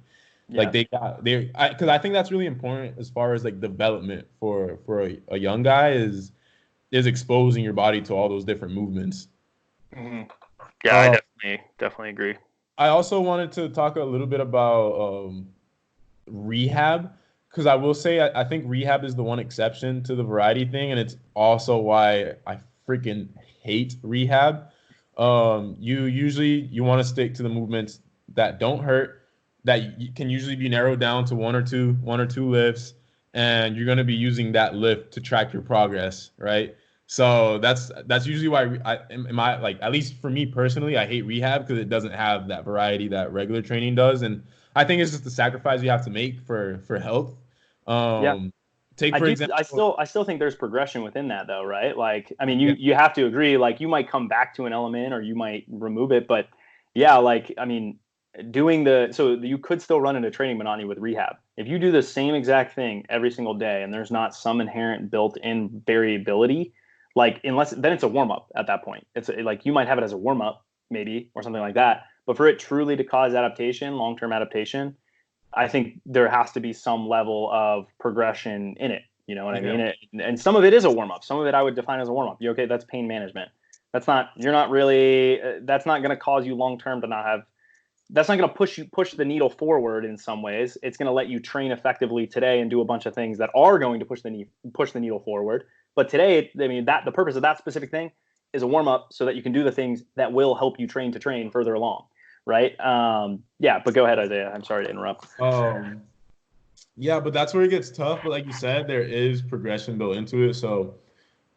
I think that's really important as far as like development for a young guy is exposing your body to all those different movements. Mm-hmm. Yeah, I definitely agree. I also wanted to talk a little bit about rehab, because I will say I think rehab is the one exception to the variety thing, and it's also why I freaking hate rehab. You want to stick to the movements that don't hurt, that can usually be narrowed down to one or two lifts, and you're going to be using that lift to track your progress, right? So that's usually why at least for me personally, I hate rehab because it doesn't have that variety that regular training does, and I think it's just the sacrifice you have to make for health. Take for example, I still think there's progression within that though, right? Like, I mean, you have to agree. Like, you might come back to an element or you might remove it, but yeah, like, I mean, so you could still run into training monotony with rehab. If you do the same exact thing every single day and there's not some inherent built-in variability, like then it's a warm-up at that point. It's like you might have it as a warm-up maybe or something like that, but for it truly to cause adaptation, long-term adaptation, I think there has to be some level of progression in it. You know what I mean? And some of it is a warm-up. Some of it I would define as a warm-up. Okay, that's pain management. That's not going to cause you long-term to not have. That's not going to push the needle forward in some ways. It's going to let you train effectively today and do a bunch of things that are going to push the needle forward. But today, I mean, the purpose of that specific thing is a warm up so that you can do the things that will help you train further along, right? But go ahead, Isaiah. I'm sorry to interrupt. Yeah, but that's where it gets tough. But like you said, there is progression built into it. So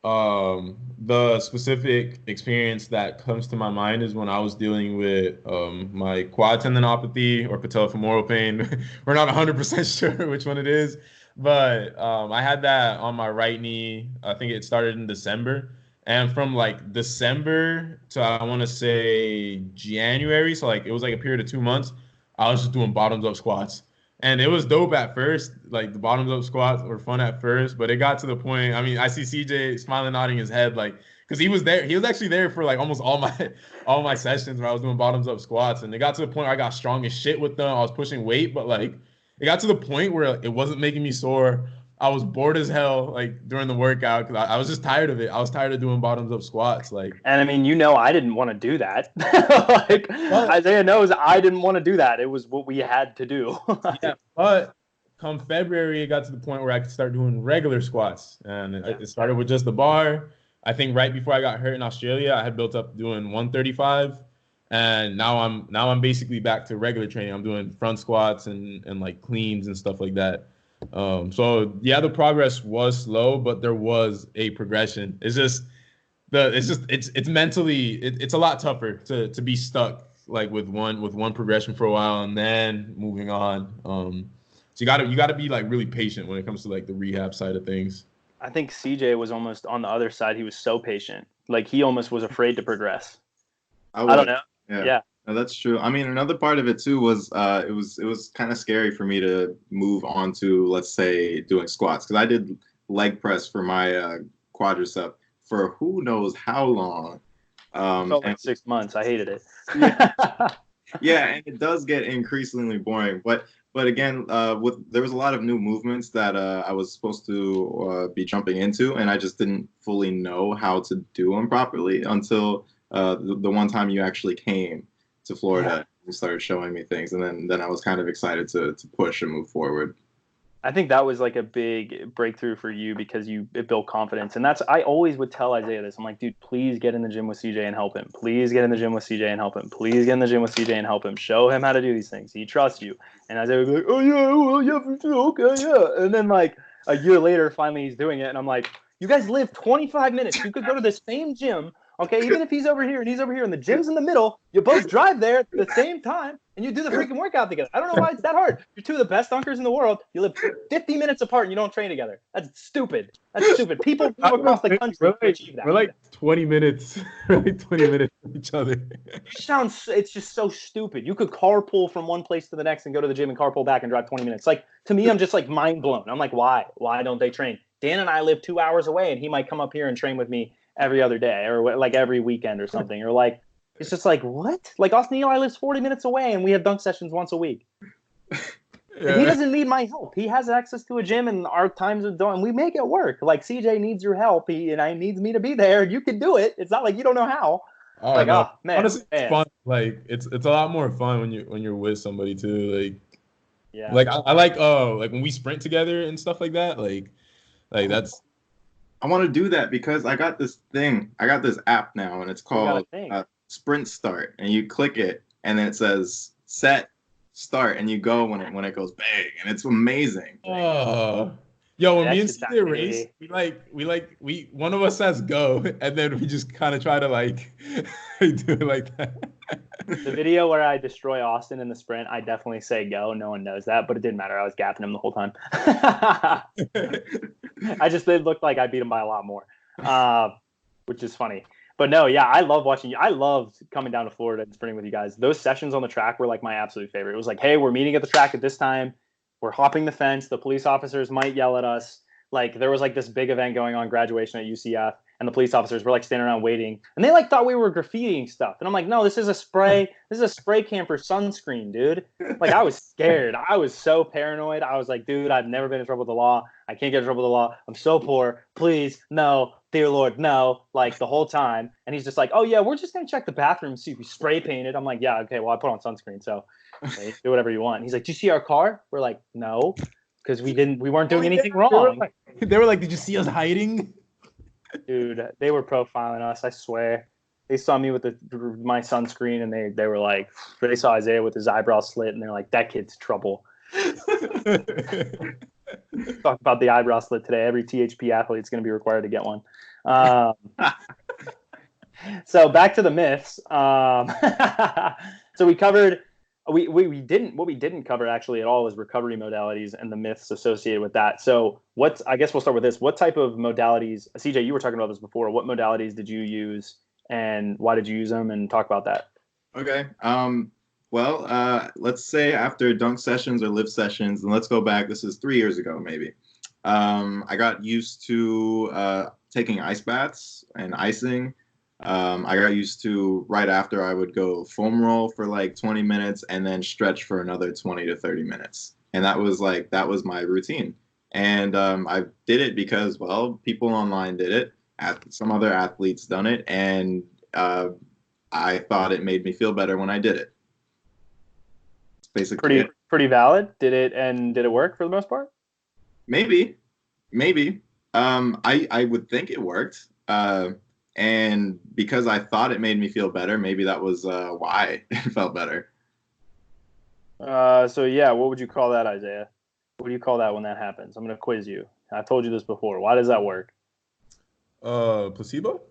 the specific experience that comes to my mind is when I was dealing with my quad tendinopathy or patellofemoral pain. We're not 100% sure which one it is, but I had that on my right knee. I think it started in December, and from like December to I want to say January, so like it was like a period of 2 months, I was just doing bottoms up squats. And it was dope at first. Like the bottoms up squats were fun at first, but it got to the point. I mean, I see CJ smiling, nodding his head, like, because he was there. He was actually there for like almost all my sessions where I was doing bottoms up squats. And it got to the point where I got strong as shit with them. I was pushing weight, but like it got to the point where it wasn't making me sore. I was bored as hell like during the workout because I was just tired of it. I was tired of doing bottoms up squats. Like, and I mean, I didn't want to do that. Like, Isaiah knows I didn't want to do that. It was what we had to do. Yeah, but come February, it got to the point where I could start doing regular squats, and it started with just the bar. I think right before I got hurt in Australia, I had built up doing 135, and now I'm basically back to regular training. I'm doing front squats and like cleans and stuff like that. So yeah, the progress was slow, but there was a progression. It's mentally it's a lot tougher to be stuck like with one progression for a while and then moving on. So you gotta be like really patient when it comes to like the rehab side of things. I think CJ was almost on the other side. He was so patient. Like he almost was afraid to progress. I don't know. Yeah. No, that's true. I mean, another part of it too was it was kind of scary for me to move on to, let's say, doing squats, because I did leg press for my quadricep for who knows how long. Felt like 6 months. I hated it. Yeah, and it does get increasingly boring. But again, there was a lot of new movements that I was supposed to be jumping into, and I just didn't fully know how to do them properly until the one time you actually came to Florida and started showing me things, and then I was kind of excited to push and move forward. I think that was like a big breakthrough for you because it built confidence. And I always would tell Isaiah this. I'm like, dude, please get in the gym with CJ and help him. Please get in the gym with CJ and help him. Please get in the gym with CJ and help him. Show him how to do these things. He trusts you. And Isaiah would be like, oh yeah, well, yeah, okay, yeah. And then like a year later, finally he's doing it. And I'm like, you guys live 25 minutes. You could go to the same gym. Okay, even if he's over here and he's over here and the gym's in the middle, you both drive there at the same time and you do the freaking workout together. I don't know why it's that hard. You're two of the best dunkers in the world. You live 50 minutes apart and you don't train together. That's stupid. That's stupid. People move across the country to achieve that. We're like 20 minutes. We're like 20 minutes from each other. It's just so stupid. You could carpool from one place to the next and go to the gym and carpool back and drive 20 minutes. Like, to me, I'm just like mind blown. I'm like, why? Why don't they train? Dan and I live 2 hours away and he might come up here and train with me every other day or like every weekend or something. Or like, it's just like, what? Like Austin Eli lives 40 minutes away and we have dunk sessions once a week. Yeah. And he doesn't need my help. He has access to a gym and our times are done. We make it work. Like CJ needs your help. He needs me to be there. You can do it. It's not like you don't know how. Oh, like, no. Man, honestly, it's fun. Like it's a lot more fun when you're with somebody too. Like, yeah. Like I like when we sprint together and stuff like that. Like that's. I want to do that because I got this app now and it's called Sprint Start, and you click it and then it says set start and you go when it goes bang, and it's amazing. Oh, yo, when me and CJ race, we one of us says go and then we just kind of try to like do it like that. The video where I destroy Austin in the sprint, I definitely say go. No one knows that, but it didn't matter. I was gapping him the whole time. It looked like I beat him by a lot more, which is funny. But no, yeah, I love watching you. I loved coming down to Florida and sprinting with you guys. Those sessions on the track were like my absolute favorite. It was like, hey, we're meeting at the track at this time. We're hopping the fence. The police officers might yell at us. Like there was like this big event going on, graduation at UCF. And the police officers were like standing around waiting, and they like thought we were graffitiing stuff. And I'm like, no, this is a spray camper sunscreen, dude. Like I was scared. I was so paranoid. I was like, dude, I've never been in trouble with the law. I can't get in trouble with the law. I'm so poor. Please, no, dear Lord, no. Like the whole time. And he's just like, oh yeah, we're just gonna check the bathroom, see if you spray painted. I'm like, yeah, okay, well I put on sunscreen, so do whatever you want. He's like, do you see our car? We're like, no, because we weren't doing anything wrong. They were like, did you see us hiding? Dude, they were profiling us, I swear. They saw me with my sunscreen, and they were like, they saw Isaiah with his eyebrow slit, and they're like, that kid's trouble. Talk about the eyebrow slit today. Every THP athlete is going to be required to get one. So back to the myths. So we covered. What we didn't cover actually at all was recovery modalities and the myths associated with that. So I guess we'll start with this. What type of modalities, CJ, you were talking about this before. What modalities did you use and why did you use them, and talk about that? Okay. Well, let's say after dunk sessions or lift sessions, and let's go back, this is 3 years ago, maybe. I got used to taking ice baths and icing. I got used to right after I would go foam roll for like 20 minutes and then stretch for another 20 to 30 minutes. And that was my routine. And I did it because, well, people online did it. Some other athletes done it. And I thought it made me feel better when I did it. It's basically pretty valid. Did it work for the most part? Maybe. I would think it worked. And because I thought it made me feel better, maybe that was why it felt better. So yeah, what would you call that, Isaiah? What do you call that when that happens? I'm going to quiz you. I told you this before. Why does that work? Placebo?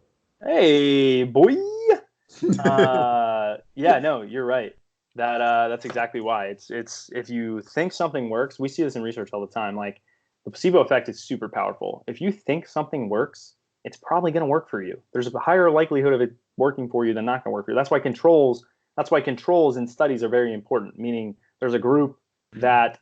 Hey, boy. Yeah, no, you're right. That's exactly why. It's if you think something works, we see this in research all the time. Like the placebo effect is super powerful. If you think something works, it's probably going to work for you. There's a higher likelihood of it working for you than not going to work for you. That's why controls in studies are very important. Meaning there's a group that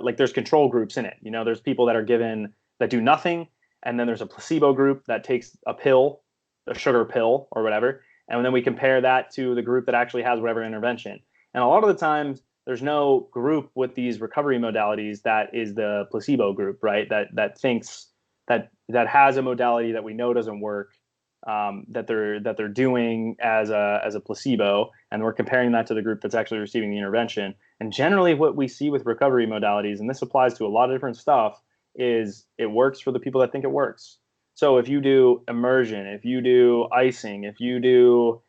like there's control groups in it. You know, there's people that are given that do nothing, and then there's a placebo group that takes a pill, a sugar pill or whatever, and then we compare that to the group that actually has whatever intervention. And a lot of the times there's no group with these recovery modalities that is the placebo group, right? That thinks that has a modality that we know doesn't work, that they're doing as a placebo, and we're comparing that to the group that's actually receiving the intervention. And generally, what we see with recovery modalities, and this applies to a lot of different stuff, is it works for the people that think it works. So if you do immersion, if you do icing, if you do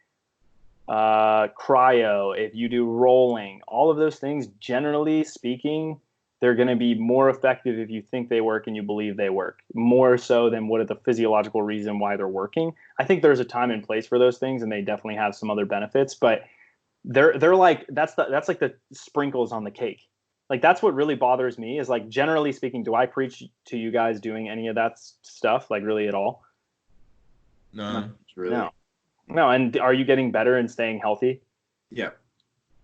cryo, if you do rolling, all of those things, generally speaking, they're going to be more effective if you think they work and you believe they work, more so than what is the physiological reason why they're working. I think there's a time and place for those things, and they definitely have some other benefits, but they're like that's like the sprinkles on the cake. Like that's what really bothers me is, like, generally speaking, do I preach to you guys doing any of that stuff, like, really at all? No, really. No. And are you getting better and staying healthy? Yeah.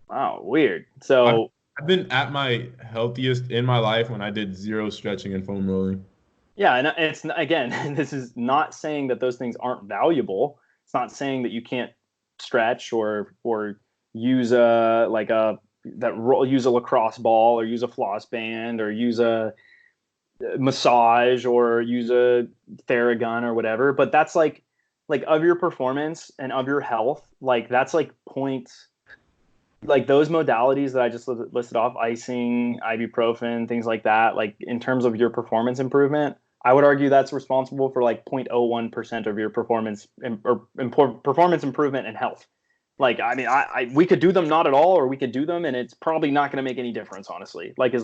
Wow, weird. So I've been at my healthiest in my life when I did zero stretching and foam rolling. yeah, and it's, again, this is not saying that those things aren't valuable. It's not saying that you can't stretch or use use a lacrosse ball or use a floss band or use a massage or use a Theragun or whatever. But that's like of your performance and of your health, like that's like points. Like those modalities that I just listed off, icing, ibuprofen, things like that, like in terms of your performance improvement, I would argue that's responsible for like 0.01% of your performance performance improvement and health. Like, I mean, we could do them not at all, or we could do them and it's probably not going to make any difference, honestly. Like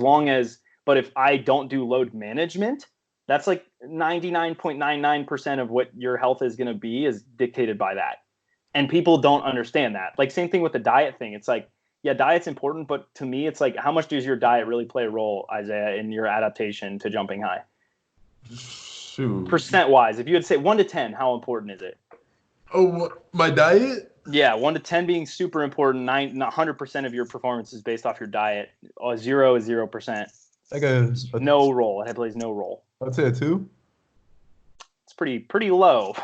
but if I don't do load management, that's like 99.99% of what your health is going to be is dictated by that. And people don't understand that. Like, same thing with the diet thing. It's like, yeah, diet's important, but to me, it's like, how much does your diet really play a role, Isaiah, in your adaptation to jumping high? Shoot. Percent wise, if you would say 1 to 10, how important is it? Oh, my diet? Yeah, 1 to 10 being super important. 100% of your performance is based off your diet. 0 is 0%. Like a no role. It plays no role. I'd say a 2. Pretty low.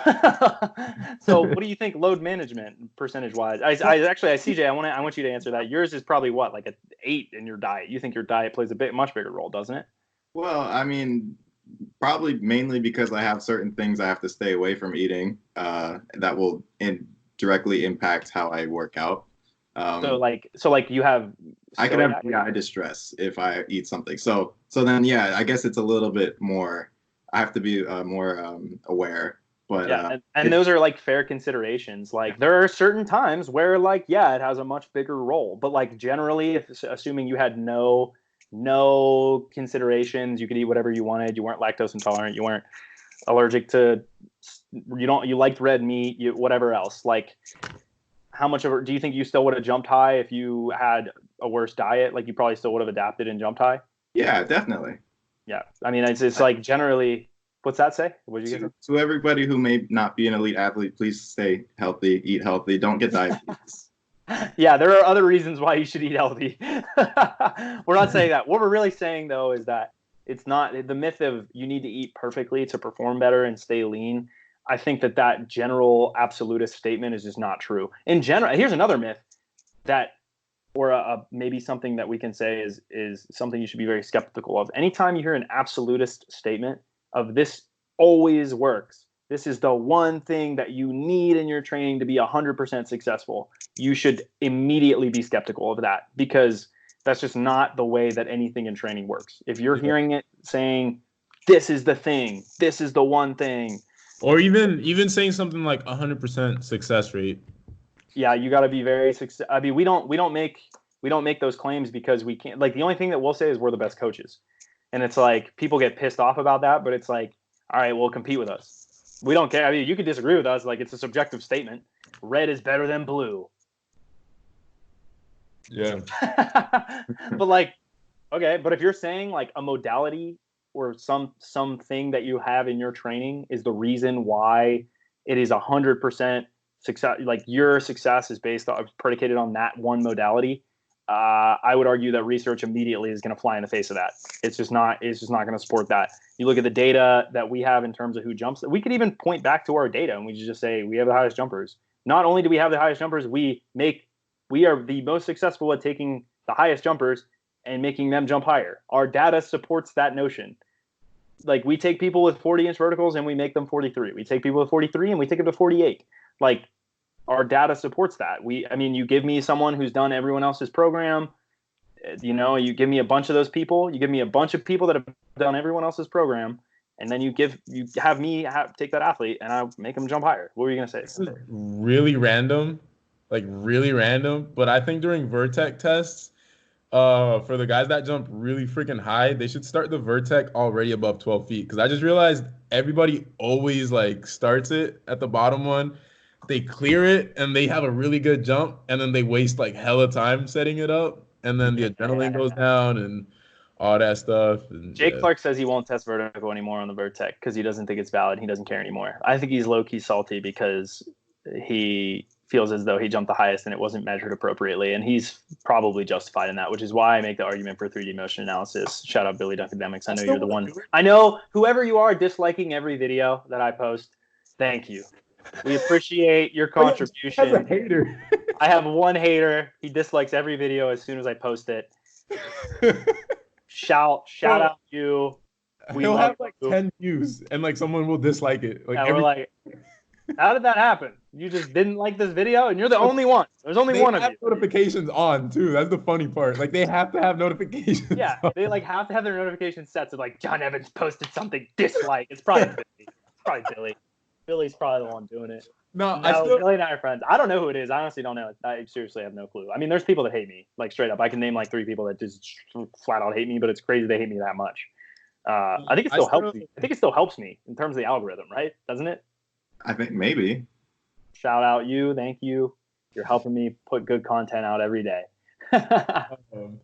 So what do you think load management percentage wise? CJ, I want you to answer that. Yours is probably what, like an 8 in your diet. You think your diet plays a much bigger role, doesn't it? Well, I mean, probably mainly because I have certain things I have to stay away from eating that will directly impact how I work out. So you have I can have GI distress if I eat something. So then, yeah, I guess it's a little bit more. I have to be more aware. But yeah, and those are like fair considerations. Like there are certain times where like, yeah, it has a much bigger role. But like generally, assuming you had no considerations, you could eat whatever you wanted. You weren't lactose intolerant. You weren't allergic to. You liked red meat. Whatever else. Like, how much of it do you think you still would have jumped high if you had a worse diet? Like you probably still would have adapted and jumped high. Yeah, definitely. Yeah, I mean, it's like generally. What's that say? What did you get? To everybody who may not be an elite athlete, please stay healthy, eat healthy, don't get diabetes. Yeah, there are other reasons why you should eat healthy. We're not saying that. What we're really saying, though, is that it's not the myth of you need to eat perfectly to perform better and stay lean. I think that general absolutist statement is just not true. In general, here's another myth that, or maybe something that we can say is something you should be very skeptical of. Anytime you hear an absolutist statement of this always works, this is the one thing that you need in your training to be 100% successful, you should immediately be skeptical of that, because that's just not the way that anything in training works. If you're hearing it saying, this is the thing, this is the one thing. Or even saying something like 100% success rate. Yeah, you got to be very success. I mean, we don't make We don't make those claims because we can't. Like, the only thing that we'll say is we're the best coaches. And it's like, people get pissed off about that, but it's like, all right, well, compete with us. We don't care. I mean, you could disagree with us. Like, it's a subjective statement. Red is better than blue. Yeah. But like, okay, but if you're saying like a modality or something that you have in your training is the reason why it is 100% success, like your success is predicated on that one modality, I would argue that research immediately is going to fly in the face of that. It's just not going to support that. You look at the data that we have in terms of who jumps. We could even point back to our data and we just say we have the highest jumpers. Not only do we have the highest jumpers, we are the most successful at taking the highest jumpers and making them jump higher. Our data supports that notion. Like, we take people with 40-inch verticals and we make them 43. We take people with 43 and we take them to 48. Like, our data supports that. I mean, you give me someone who's done everyone else's program, you give me a bunch of those people, you give me a bunch of people that have done everyone else's program, and then you have me take that athlete and I make them jump higher. What were you going to say? This is really random, but I think during Vertec tests, for the guys that jump really freaking high, they should start the Vertec already above 12 feet. Because I just realized everybody always like starts it at the bottom one. They clear it and they have a really good jump, and then they waste like hella time setting it up, and then the adrenaline goes down and all that stuff. And Jake Clark says he won't test vertical anymore on the Vertec because he doesn't think it's valid. He doesn't care anymore. I think he's low-key salty because he feels as though he jumped the highest and it wasn't measured appropriately, and he's probably justified in that, which is why I make the argument for 3D motion analysis. Shout out Billy Dunkademics. I know you're the one. I know whoever you are disliking every video that I post. Thank you. We appreciate your contribution. As a hater. I have one hater. He dislikes every video as soon as I post it. Shout out you. He'll have like 10 views and like someone will dislike it. Like, we're like, how did that happen? You just didn't like this video and you're the only one. There's only one of you. Notifications on too. That's the funny part. Like, they have to have notifications. Yeah, they like have to have their notifications set. So like, John Evans posted something, dislike. It's probably Billy. It's probably Billy. Billy's probably the one doing it. No, Billy and I are friends. I don't know who it is. I honestly don't know. I seriously have no clue. I mean, there's people that hate me, like straight up. I can name like 3 people that just flat out hate me, but it's crazy they hate me that much. I think it still helps me. I think it still helps me in terms of the algorithm, right? Doesn't it? I think maybe. Shout out you. Thank you. You're helping me put good content out every day.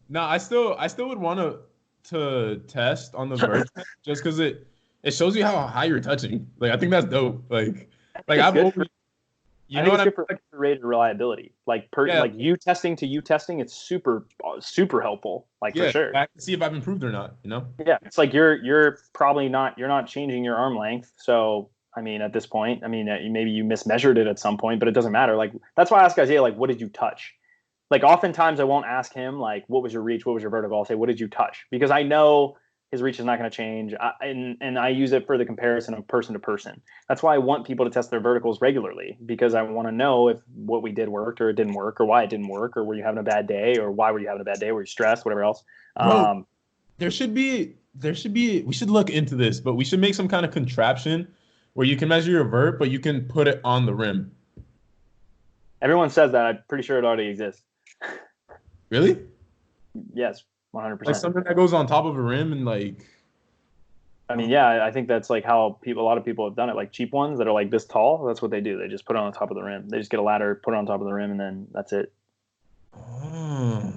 No, I still would want to test on the verge just because it shows you how high you're touching. Like, I think that's dope. Like I've always, you know what I mean? For rated reliability. Like you testing, it's super helpful. Like, for sure. I can see if I've improved or not. You know? Yeah, it's like you're probably not. You're not changing your arm length. So I mean, at this point, maybe you mismeasured it at some point, but it doesn't matter. Like, that's why I ask Isaiah, like, what did you touch? Like, oftentimes I won't ask him like, what was your reach? What was your vertical? I'll say, what did you touch? Because I know his reach is not going to change. And I use it for the comparison of person to person. That's why I want people to test their verticals regularly, because I want to know if what we did worked or it didn't work, or why it didn't work, or were you having a bad day, or why were you having a bad day? Were you stressed? Whatever else. Bro, we should look into this, but we should make some kind of contraption where you can measure your vert, but you can put it on the rim. Everyone says that. I'm pretty sure it already exists. Really? Yes. 100%. Like something that goes on top of a rim and like. I mean, yeah, I think that's like how a lot of people have done it. Like cheap ones that are like this tall, that's what they do. They just put it on the top of the rim. They just get a ladder, put it on top of the rim, and then that's it. Oh.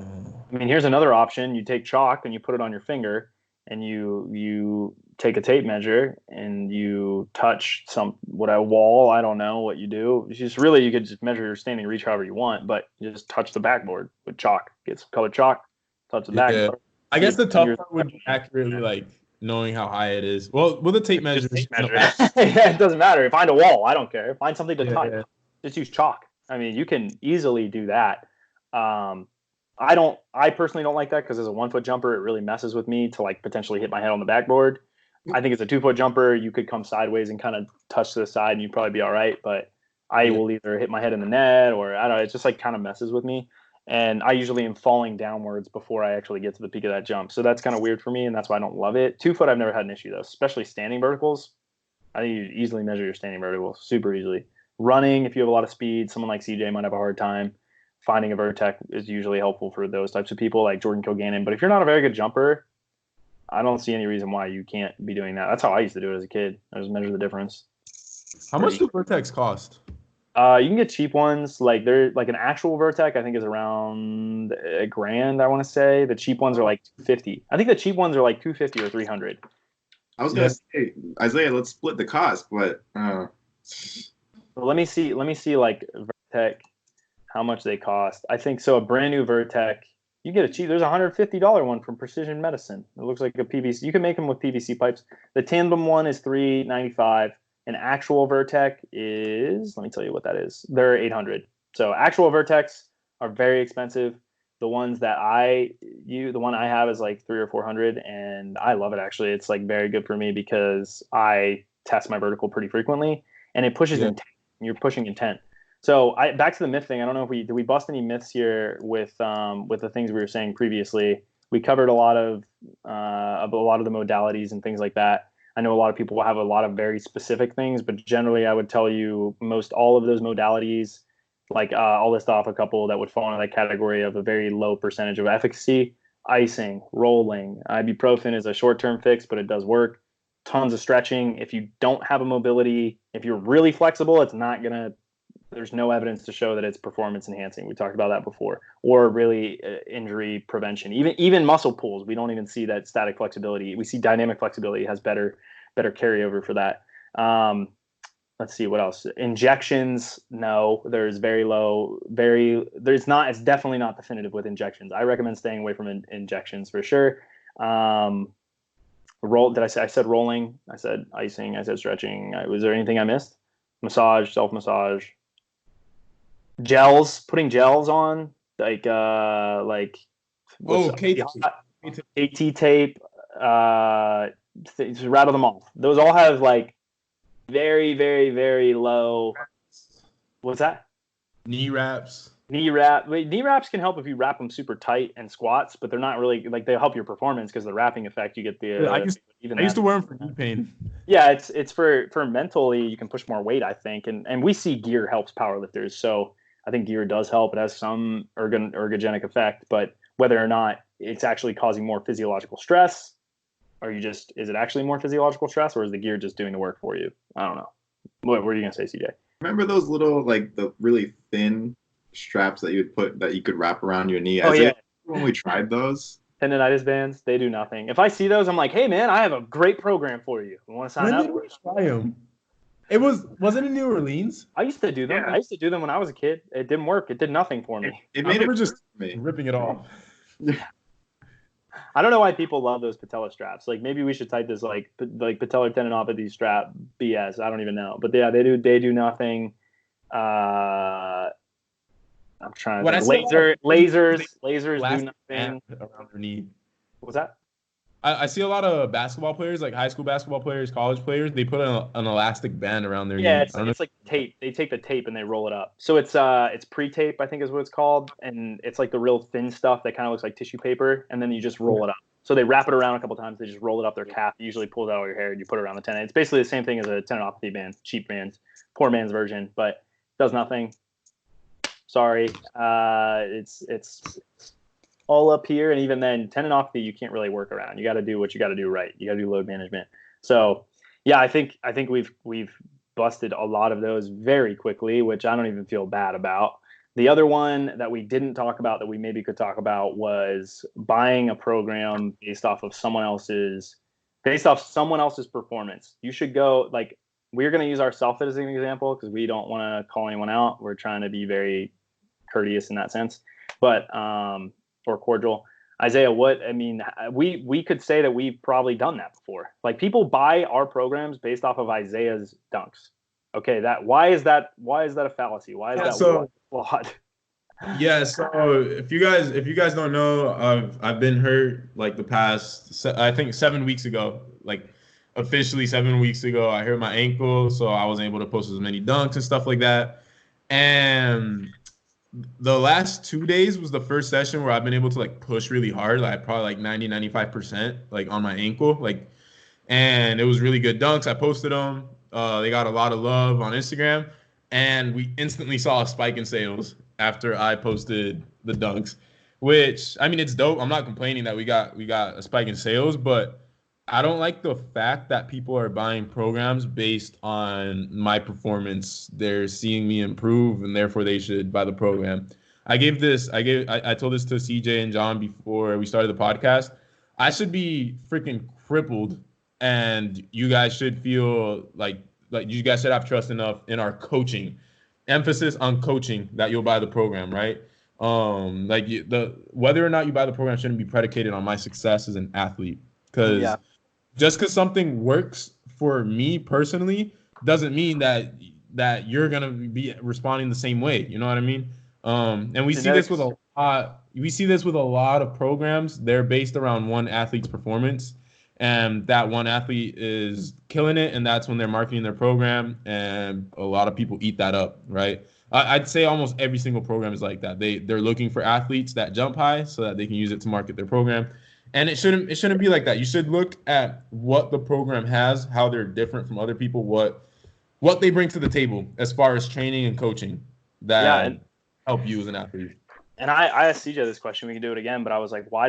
I mean, here's another option. You take chalk and you put it on your finger, and you take a tape measure and you touch a wall. I don't know what you do. It's just really, you could just measure your standing reach however you want, but you just touch the backboard with chalk. Get some colored chalk. Touch the backboard. I guess the tough part would be accurately like knowing how high it is. Well, with a tape measure. Yeah, it doesn't matter. Find a wall. I don't care. Find something to touch. Yeah. Just use chalk. I mean, you can easily do that. I personally don't like that because as a 1 foot jumper, it really messes with me to like potentially hit my head on the backboard. I think it's a 2 foot jumper. You could come sideways and kind of touch to the side and you'd probably be all right. But I will either hit my head in the net or I don't know. It just like kind of messes with me. And I usually am falling downwards before I actually get to the peak of that jump. So that's kind of weird for me, and that's why I don't love it. 2 foot, I've never had an issue, though, especially standing verticals. I think you easily measure your standing verticals, super easily. Running, if you have a lot of speed, someone like CJ might have a hard time. finding a Vertec is usually helpful for those types of people like Jordan Kilgannon. But if you're not a very good jumper, I don't see any reason why you can't be doing that. That's how I used to do it as a kid. I just measure the difference. How much do Vertex cost? You can get cheap ones. Like they're like an actual Vertec, I think is around $1,000. I want to say the cheap ones are like $250. I think the cheap ones are like $250 or $300. I was gonna say, Isaiah, let's split the cost, but well, let me see like Vertec, how much they cost. I think so. A brand new Vertec, you get a cheap. There's a $150 one from Precision Medicine. It looks like a PVC. You can make them with PVC pipes. The tandem one is $395. An actual Vertec is, let me tell you what that is. They're $800. So actual Vertecs are very expensive. The ones that the one I have is like $300 or $400, and I love it actually. It's like very good for me because I test my vertical pretty frequently, and it pushes intent. You're pushing intent. So back to the myth thing. I don't know if did we bust any myths here with the things we were saying previously. We covered a lot of the modalities and things like that. I know a lot of people will have a lot of very specific things, but generally I would tell you most all of those modalities, like I'll list off a couple that would fall into that category of a very low percentage of efficacy. Icing, rolling, ibuprofen is a short-term fix, but it does work. Tons of stretching. If you don't have a mobility, if you're really flexible, there's no evidence to show that it's performance enhancing. We talked about that before. Or really injury prevention. Even muscle pulls, we don't even see that static flexibility. We see dynamic flexibility has better carryover for that. Let's see what else. Injections, no. There's very low. It's definitely not definitive with injections. I recommend staying away from injections for sure. I said rolling? I said icing. I said stretching. Was there anything I missed? Massage, self-massage. Gels, putting gels on, KT tape, rattle them off. Those all have like very, very, very low. What's that? Knee wraps. Knee wraps can help if you wrap them super tight and squats, but they're not really like they help your performance because the wrapping effect you get the. I used to wear them for knee pain. Yeah, it's for mentally you can push more weight, I think, and we see gear helps powerlifters, so I think gear does help. It has some ergogenic effect, but whether or not it's actually causing more physiological stress, or is it actually more physiological stress, or is the gear just doing the work for you? I don't know. What were you gonna say, CJ? Remember those little like the really thin straps that you could wrap around your knee? When we tried those. Tendonitis bands, they do nothing. If I see those, I'm like, hey man, I have a great program for you. You want to sign up? When did we try them? Wasn't it in New Orleans? I used to do them. Yeah. I used to do them when I was a kid. It didn't work. It did nothing for me. It made it just ripping it off. I don't know why people love those patella straps. Like maybe we should type this like patellar tendinopathy strap BS. I don't even know. But yeah, they do nothing. I'm trying to think. Lasers do nothing around their knee. What's that? I see a lot of basketball players, like high school basketball players, college players. They put an elastic band around their knee. Yeah, it's like tape. They take the tape and they roll it up. So it's pre-tape, I think is what it's called, and it's like the real thin stuff that kind of looks like tissue paper, and then you just roll it up. So they wrap it around a couple times. They just roll it up their calf. It usually pulls out all your hair, and you put it around the tendon. It's basically the same thing as a tendinopathy band, cheap band, poor man's version, but does nothing. Sorry, it's all up here, and even then tendinopathy you can't really work around. You got to do what you got to do right. You got to do load management. So yeah, I think we've busted a lot of those very quickly, which I don't even feel bad about. The other one that we didn't talk about that we maybe could talk about was buying a program based off someone else's performance. You should go, like, we're going to use ourselves as an example because we don't want to call anyone out. We're trying to be very courteous in that sense, but or cordial. Isaiah, we could say that we've probably done that before. Like people buy our programs based off of Isaiah's dunks. Okay, why is that a fallacy? Why is that flawed? Yeah, so if you guys don't know, I've been hurt like the past, I think 7 weeks ago, like officially 7 weeks ago, I hurt my ankle, so I wasn't able to post as many dunks and stuff like that. And the last 2 days was the first session where I've been able to like push really hard, like probably like 95% like on my ankle, like, and it was really good dunks. I posted them. They got a lot of love on Instagram, and we instantly saw a spike in sales after I posted the dunks, which, I mean, it's dope. I'm not complaining that we got a spike in sales, but I don't like the fact that people are buying programs based on my performance. They're seeing me improve, and therefore they should buy the program. I told this to CJ and John before we started the podcast. I should be freaking crippled, and you guys should feel like you guys should have trust enough in our coaching, emphasis on coaching, that you'll buy the program, right? Whether or not you buy the program shouldn't be predicated on my success as an athlete, because just because something works for me personally doesn't mean that you're gonna be responding the same way. You know what I mean? And we see this with a lot of programs. They're based around one athlete's performance, and that one athlete is killing it, and that's when they're marketing their program, and a lot of people eat that up, right? I'd say almost every single program is like that. They're looking for athletes that jump high so that they can use it to market their program. And it shouldn't be like that. You should look at what the program has, how they're different from other people, what they bring to the table as far as training and coaching that help you as an athlete. And I asked CJ this question. We can do it again, but I was like, I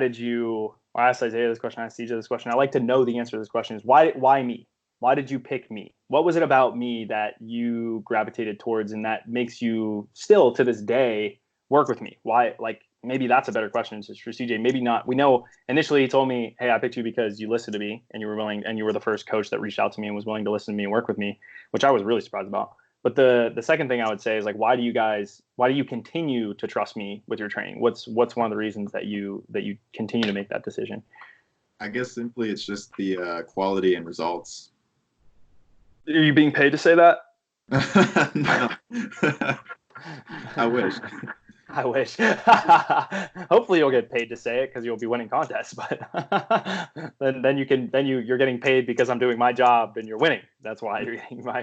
asked Isaiah this question. I asked CJ this question. I like to know the answer to this question is why me? Why did you pick me? What was it about me that you gravitated towards and that makes you still to this day work with me? Why, maybe that's a better question for CJ. Maybe not. We know initially he told me, hey, I picked you because you listened to me and you were willing, and you were the first coach that reached out to me and was willing to listen to me and work with me, which I was really surprised about. But the second thing I would say is why do you continue to trust me with your training? What's one of the reasons that you continue to make that decision? I guess simply it's just the quality and results. Are you being paid to say that? No. I wish. I wish. Hopefully you'll get paid to say it because you'll be winning contests. But then you're getting paid because I'm doing my job and you're winning. That's why you're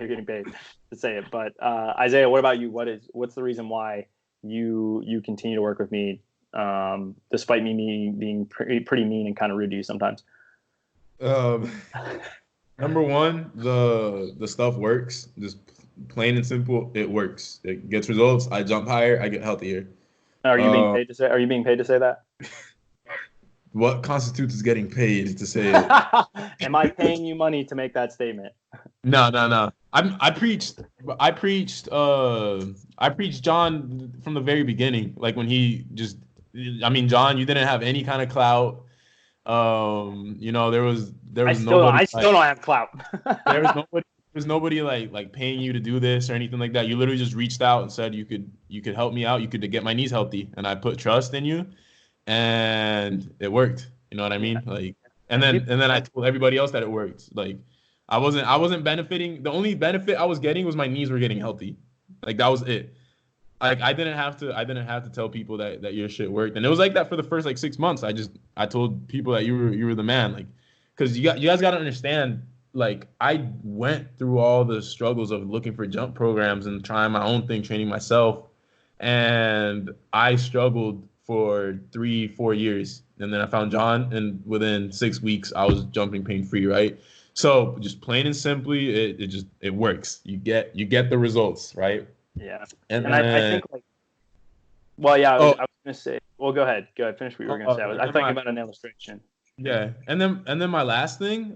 getting paid to say it. But Isaiah, what about you? What's the reason why you continue to work with me, despite me being pretty mean and kind of rude to you sometimes? Number one, the stuff works. Just plain and simple, it works. It gets results. I jump higher. I get healthier. Are you being paid to say? Are you being paid to say that? What constitutes as getting paid to say it? Am I paying you money to make that statement? No. I preached John from the very beginning. Like when John, you didn't have any kind of clout. There was nobody. I still don't have clout. There's nobody like paying you to do this or anything like that. You literally just reached out and said you could help me out. You could get my knees healthy, and I put trust in you, and it worked. You know what I mean? And then I told everybody else that it worked. I wasn't benefiting. The only benefit I was getting was my knees were getting healthy. That was it. I didn't have to tell people that your shit worked, and it was like that for the first 6 months. I told people that you were the man, because you guys got to understand. I went through all the struggles of looking for jump programs and trying my own thing, training myself, and I struggled for 3-4 years, and then I found John, and within 6 weeks I was jumping pain free, right? So just plain and simply, it works. You get the results, right? Yeah, and I think I was gonna say. Well, go ahead. Finish what you were gonna say. I was thinking about an illustration. Yeah, and then my last thing,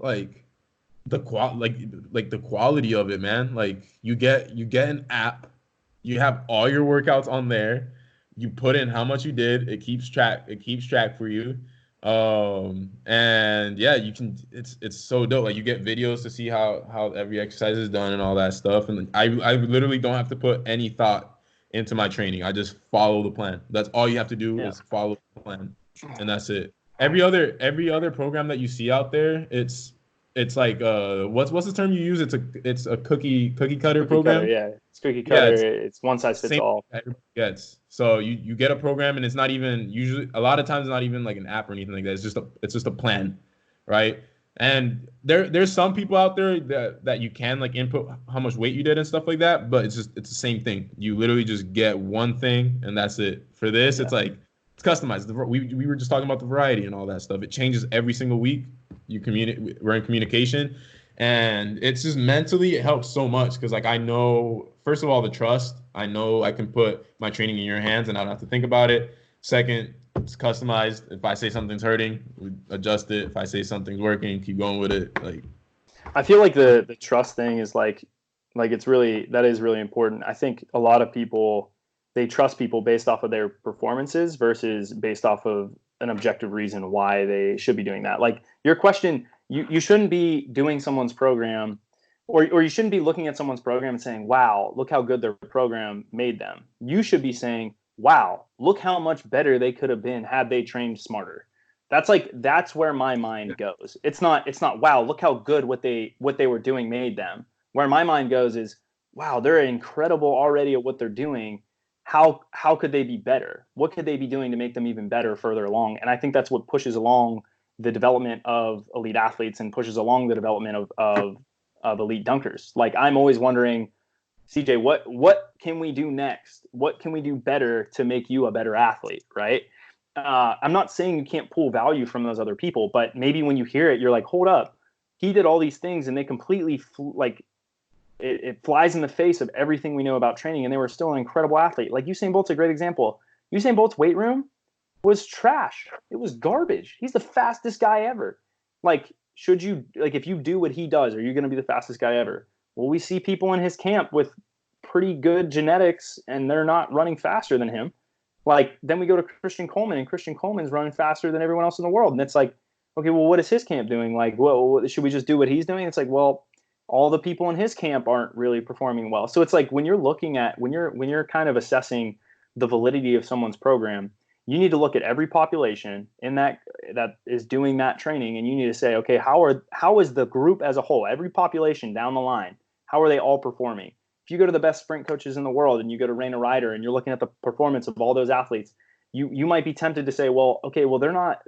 the quality of it, man. You get an app, you have all your workouts on there, you put in how much you did, it keeps track for you. And yeah, you can, it's so dope. You get videos to see how every exercise is done and all that stuff. And I literally don't have to put any thought into my training. I just follow the plan. That's all you have to do is follow the plan. And that's it. Every other program that you see out there, it's what's the term you use? It's a cookie cutter program. It's cookie cutter. It's one size fits all. Everybody gets. So you get a program, and it's not even usually, a lot of times, not even like an app or anything like that. It's just a plan, right? And there's some people out there that you can input how much weight you did and stuff like that, but it's the same thing. You literally just get one thing and that's it. For this, it's customized. We were just talking about the variety and all that stuff. It changes every single week. We're in communication, And it's just mentally, it helps so much because like I know, first of all, the trust. I know I can put my training in your hands and I don't have to think about it. Second, it's customized. If I say something's hurting, we adjust it. If I say something's working, keep going with it. Like, I feel like the trust thing is like it's really, that is really important. I think a lot of people, they trust people based off of their performances versus based off of an objective reason why they should be doing that. Like your question, you shouldn't be doing someone's program, or you shouldn't be looking at someone's program and saying, wow, look how good their program made them. You should be saying, wow, look how much better they could have been had they trained smarter. That's where my mind goes. It's not wow, look how good what they were doing made them. Where my mind goes is, wow, they're incredible already at what they're doing. How could they be better? What could they be doing to make them even better further along? And I think that's what pushes along the development of elite athletes and pushes along the development of elite dunkers. Like I'm always wondering, CJ, what can we do next? What can we do better to make you a better athlete, right? I'm not saying you can't pull value from those other people, but maybe when you hear it, you're like, hold up, he did all these things and they completely it flies in the face of everything we know about training, and they were still an incredible athlete. Like Usain Bolt's a great example. Usain Bolt's weight room was trash. It was garbage. He's the fastest guy ever. Like, if you do what he does, are you going to be the fastest guy ever? Well, we see people in his camp with pretty good genetics and they're not running faster than him. Like, then we go to Christian Coleman, and Christian Coleman's running faster than everyone else in the world. And it's like, okay, well, what is his camp doing? Like, well, should we just do what he's doing? It's like, well, all the people in his camp aren't really performing well. So it's like when you're kind of assessing the validity of someone's program, you need to look at every population in that is doing that training, and you need to say, okay, how is the group as a whole, every population down the line, how are they all performing? If you go to the best sprint coaches in the world and you go to Raina Ryder and you're looking at the performance of all those athletes, you might be tempted to say, well, okay, well, they're not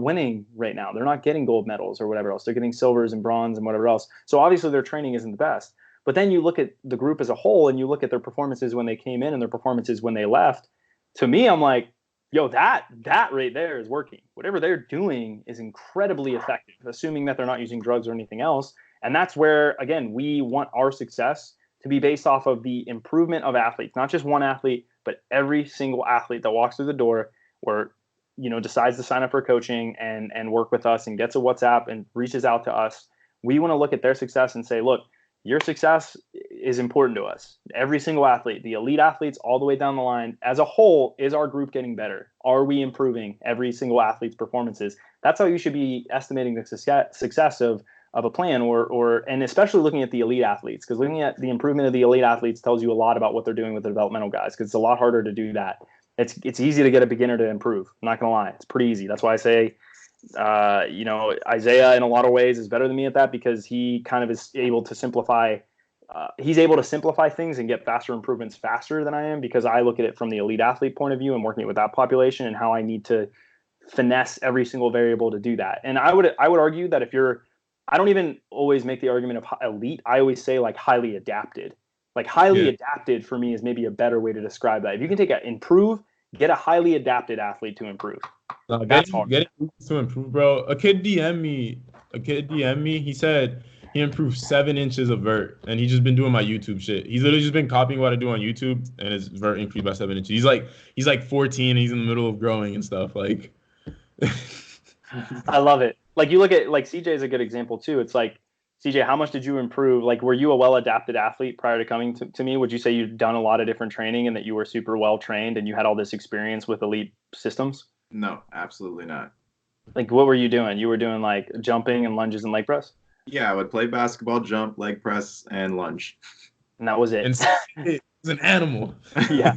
winning right now. They're not getting gold medals or whatever else. They're getting silvers and bronze and whatever else. So obviously their training isn't the best. But then you look at the group as a whole and you look at their performances when they came in and their performances when they left. To me, I'm like, yo, that right there is working. Whatever they're doing is incredibly effective, assuming that they're not using drugs or anything else. And that's where, again, we want our success to be based off of the improvement of athletes, not just one athlete, but every single athlete that walks through the door or, decides to sign up for coaching and work with us and gets a WhatsApp and reaches out to us. We want to look at their success and say, look, your success is important to us. Every single athlete, the elite athletes all the way down the line, as a whole, is our group getting better? Are we improving every single athlete's performances? That's how you should be estimating the success of a plan, and especially looking at the elite athletes, because looking at the improvement of the elite athletes tells you a lot about what they're doing with the developmental guys, because it's a lot harder to do that. It's easy to get a beginner to improve. I'm not going to lie. It's pretty easy. That's why I say, Isaiah in a lot of ways is better than me at that, because he kind of is able to simplify. He's able to simplify things and get faster improvements faster than I am, because I look at it from the elite athlete point of view and working with that population and how I need to finesse every single variable to do that. And I would argue that I don't even always make the argument of elite. I always say like highly adapted. Like highly adapted for me is maybe a better way to describe that. If you can take get a highly adapted athlete to improve. That's hard. Getting to improve, bro. A kid DM'd me. He said he improved 7 inches of vert, and he's just been doing my YouTube shit. He's literally just been copying what I do on YouTube, and his vert increased by 7 inches. He's like 14, and he's in the middle of growing and stuff. Like, I love it. Like you look at CJ is a good example too. It's like, CJ, how much did you improve? Like, were you a well-adapted athlete prior to coming to me? Would you say you'd done a lot of different training and that you were super well-trained and you had all this experience with elite systems? No, absolutely not. Like, what were you doing? You were doing like jumping and lunges and leg press? Yeah, I would play basketball, jump, leg press, and lunge. And that was it. And it's an animal. Yeah.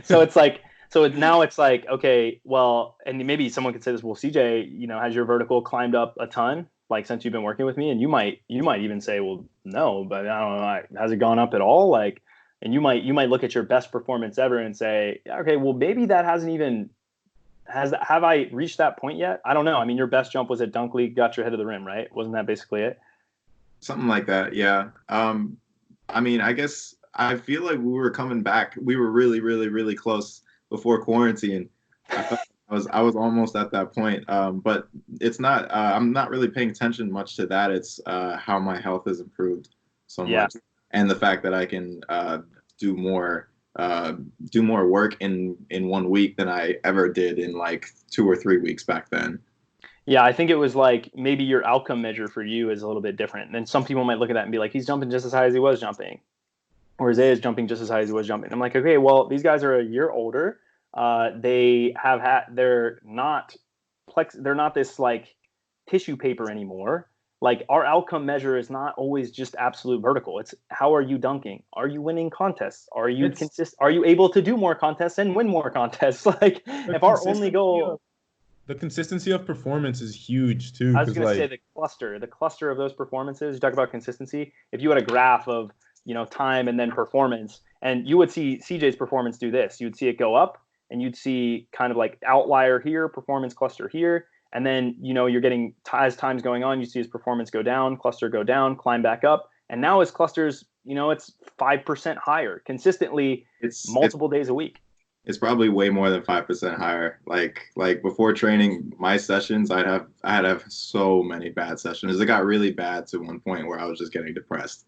So now it's like, okay, well, and maybe someone could say this, well, CJ, has your vertical climbed up a ton, like since you've been working with me? And you might even say, well, no, but I don't know, has it gone up at all? Like, and you might look at your best performance ever and say, okay, well, maybe that have I reached that point yet? I don't know. I mean, your best jump was at Dunk League, got your head to the rim, right? Wasn't that basically it? Something like that, yeah. I mean, I guess I feel like we were coming back. We were really, really, really close before quarantine. I I was almost at that point, but it's not. I'm not really paying attention much to that. It's how my health has improved so Yeah. much, and the fact that I can do more do more work in 1 week than I ever did in like 2 or 3 weeks back then. Yeah, I think it was like maybe your outcome measure for you is a little bit different. And then some people might look at that and be like, he's jumping just as high as he was jumping, or Isaiah's jumping just as high as he was jumping. I'm like, okay, well, these guys are a year older. They're not they're not this like tissue paper anymore. Like our outcome measure is not always just absolute vertical. It's how are you dunking? Are you winning contests? Are you Are you able to do more contests and win more contests? Like if our only goal. The consistency of performance is huge too. I was going to say the cluster of those performances. You talk about consistency. If you had a graph of time and then performance, and you would see CJ's performance do this, you'd see it go up, and you'd see kind of like outlier here, performance cluster here, and then you're getting as time's going on, you see his performance go down, cluster go down, climb back up, and now his clusters, it's 5% higher consistently, multiple days a week. It's probably way more than 5% higher. Like before training, my sessions, I'd have so many bad sessions. It got really bad to one point where I was just getting depressed.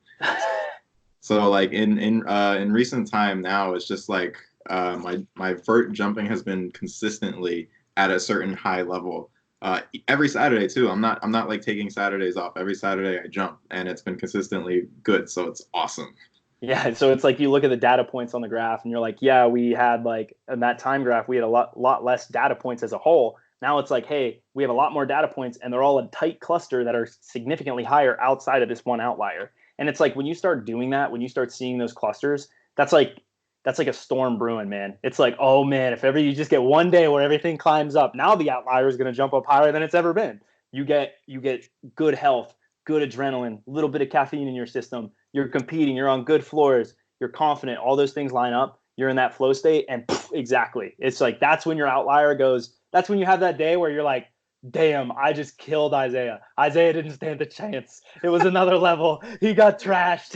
So like in recent time now, it's just like my vert jumping has been consistently at a certain high level. Every Saturday too. I'm not like taking Saturdays off. Every Saturday I jump, and it's been consistently good. So it's awesome. Yeah, so it's like you look at the data points on the graph and you're like, yeah, we had like in that time graph, we had a lot less data points as a whole. Now it's like, hey, we have a lot more data points and they're all a tight cluster that are significantly higher outside of this one outlier. And it's like when you start doing that, when you start seeing those clusters, that's like a storm brewing, man. It's like, oh man, if ever you just get one day where everything climbs up, now the outlier is going to jump up higher than it's ever been. You get good health, good adrenaline, a little bit of caffeine in your system. You're competing, you're on good floors, you're confident, all those things line up, you're in that flow state, and exactly. It's like that's when your outlier goes, that's when you have that day where you're like, damn, I just killed Isaiah. Isaiah didn't stand a chance. It was another level. He got trashed.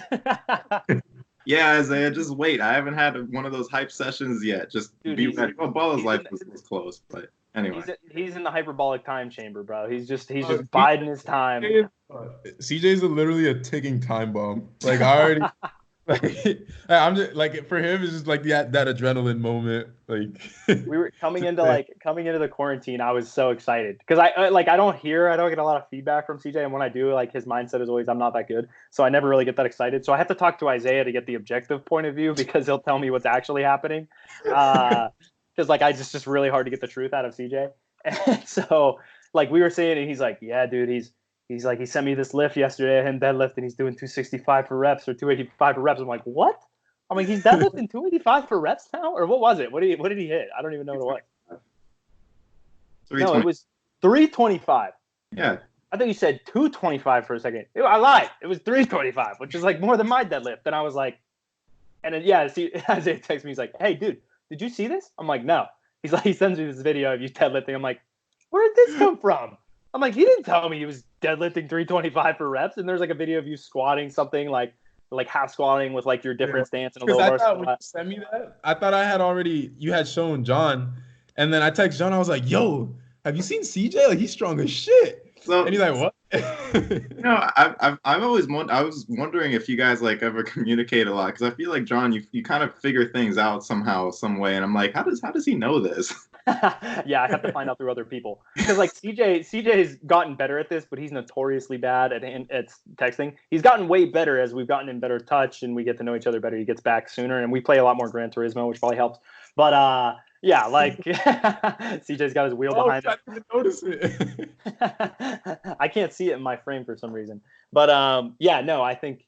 Yeah, Isaiah, just wait. I haven't had one of those hype sessions yet. Just be ready. Well, Ball's life was close, but anyway. He's in the hyperbolic time chamber, bro. He's just biding his time. CJ's literally a ticking time bomb. Like I already, I'm just like for him it's just like that adrenaline moment. Like we were coming into the quarantine. I was so excited because I don't get a lot of feedback from CJ, and when I do, like his mindset is always I'm not that good, so I never really get that excited. So I have to talk to Isaiah to get the objective point of view because he'll tell me what's actually happening. Because like it's really hard to get the truth out of CJ. And so like we were saying, and he's like, yeah, dude, he's like, he sent me this lift yesterday, him deadlift, and he's doing 265 for reps or 285 for reps. I'm like, what? I'm like, he's deadlifting 285 for reps now, or what was it? What did he hit? I don't even know what it was. No, it was 325. Yeah. I think you said 225 for a second. I lied. It was 325, which is like more than my deadlift. And I was like, and then Isaiah texts me. He's like, hey, dude, did you see this? I'm like, no. He's like, he sends me this video of you deadlifting. I'm like, where did this come from? I'm like, he didn't tell me he was deadlifting 325 for reps. And there's like a video of you squatting something like half squatting with like your different stance and a low bar squat. When you sent me that, I thought you had shown John, and then I text John. I was like, "Yo, have you seen CJ? Like he's strong as shit." So, and he's like, "What?" I've always I was wondering if you guys like ever communicate a lot because I feel like John, you kind of figure things out somehow, some way, and I'm like, how does he know this? Yeah, I have to find out through other people because like CJ's gotten better at this, but he's notoriously bad at texting. He's gotten way better as we've gotten in better touch and we get to know each other better. He gets back sooner, and we play a lot more Gran Turismo, which probably helps. But yeah, like CJ's got his wheel behind him. I didn't notice it. I can't see it in my frame for some reason. But yeah, no, I think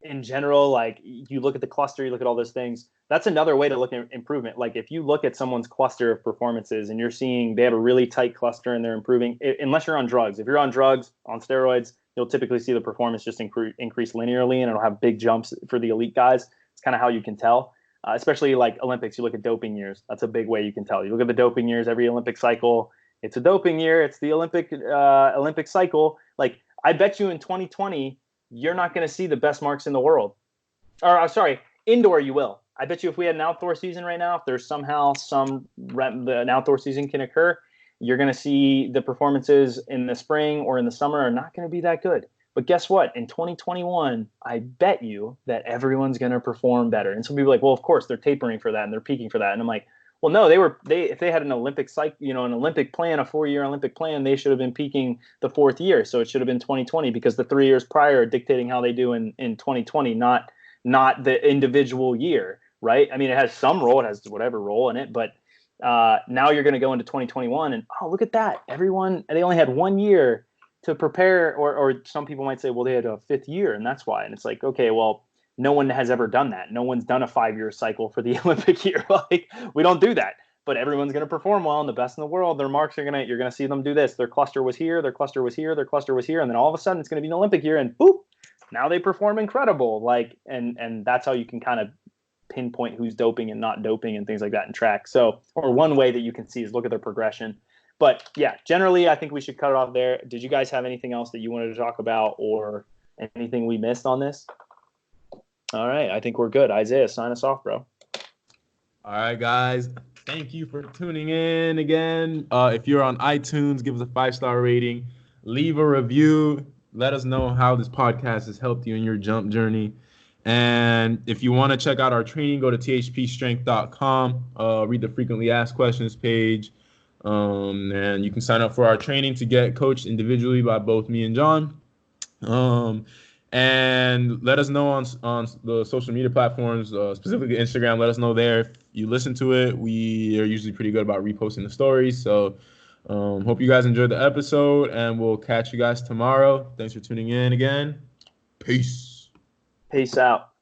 in general, like you look at the cluster, you look at all those things. That's another way to look at improvement. Like if you look at someone's cluster of performances and you're seeing they have a really tight cluster and they're improving, unless you're on drugs. If you're on drugs, on steroids, you'll typically see the performance just increase linearly, and it'll have big jumps for the elite guys. It's kind of how you can tell. Especially like Olympics, you look at doping years. That's a big way you can tell. You look at the doping years, every Olympic cycle, it's a doping year. It's the Olympic cycle. Like I bet you in 2020, you're not going to see the best marks in the world. Or sorry, indoor you will. I bet you if we had an outdoor season right now, if there's somehow an outdoor season can occur, you're going to see the performances in the spring or in the summer are not going to be that good. But guess what? In 2021, I bet you that everyone's going to perform better. And some people are like, well, of course they're tapering for that and they're peaking for that. And I'm like, well, no, if they had an Olympic cycle, an Olympic plan, a 4-year Olympic plan, they should have been peaking the 4th year. So it should have been 2020 because the 3 years prior are dictating how they do in 2020, not the individual year, right? I mean, it has some role, it has whatever role in it, but now you're going to go into 2021 and, oh, look at that. They only had 1 year to prepare, or some people might say, well, they had a 5th year and that's why. And it's like, okay, well, no one has ever done that. No one's done a 5-year cycle for the Olympic year. Like, we don't do that, but everyone's going to perform well, and the best in the world, their marks you're going to see them do this. Their cluster was here, their cluster was here, their cluster was here. And then all of a sudden it's going to be an Olympic year and boop, now they perform incredible. Like, and that's how you can kind of pinpoint who's doping and not doping and things like that in track. So, or one way that you can see is look at their progression. But yeah, generally, I think we should cut it off there. Did you guys have anything else that you wanted to talk about or anything we missed on this? All right. I think we're good. Isaiah, sign us off, bro. All right, guys. Thank you for tuning in again. If you're on iTunes, give us a 5-star rating. Leave a review. Let us know how this podcast has helped you in your jump journey. And if you want to check out our training, go to THPStrength.com. Read the frequently asked questions page. And you can sign up for our training to get coached individually by both me and John. And let us know on the social media platforms, specifically Instagram. Let us know there. If you listen to it, we are usually pretty good about reposting the stories. So hope you guys enjoyed the episode, and we'll catch you guys tomorrow. Thanks for tuning in again. Peace. Peace out.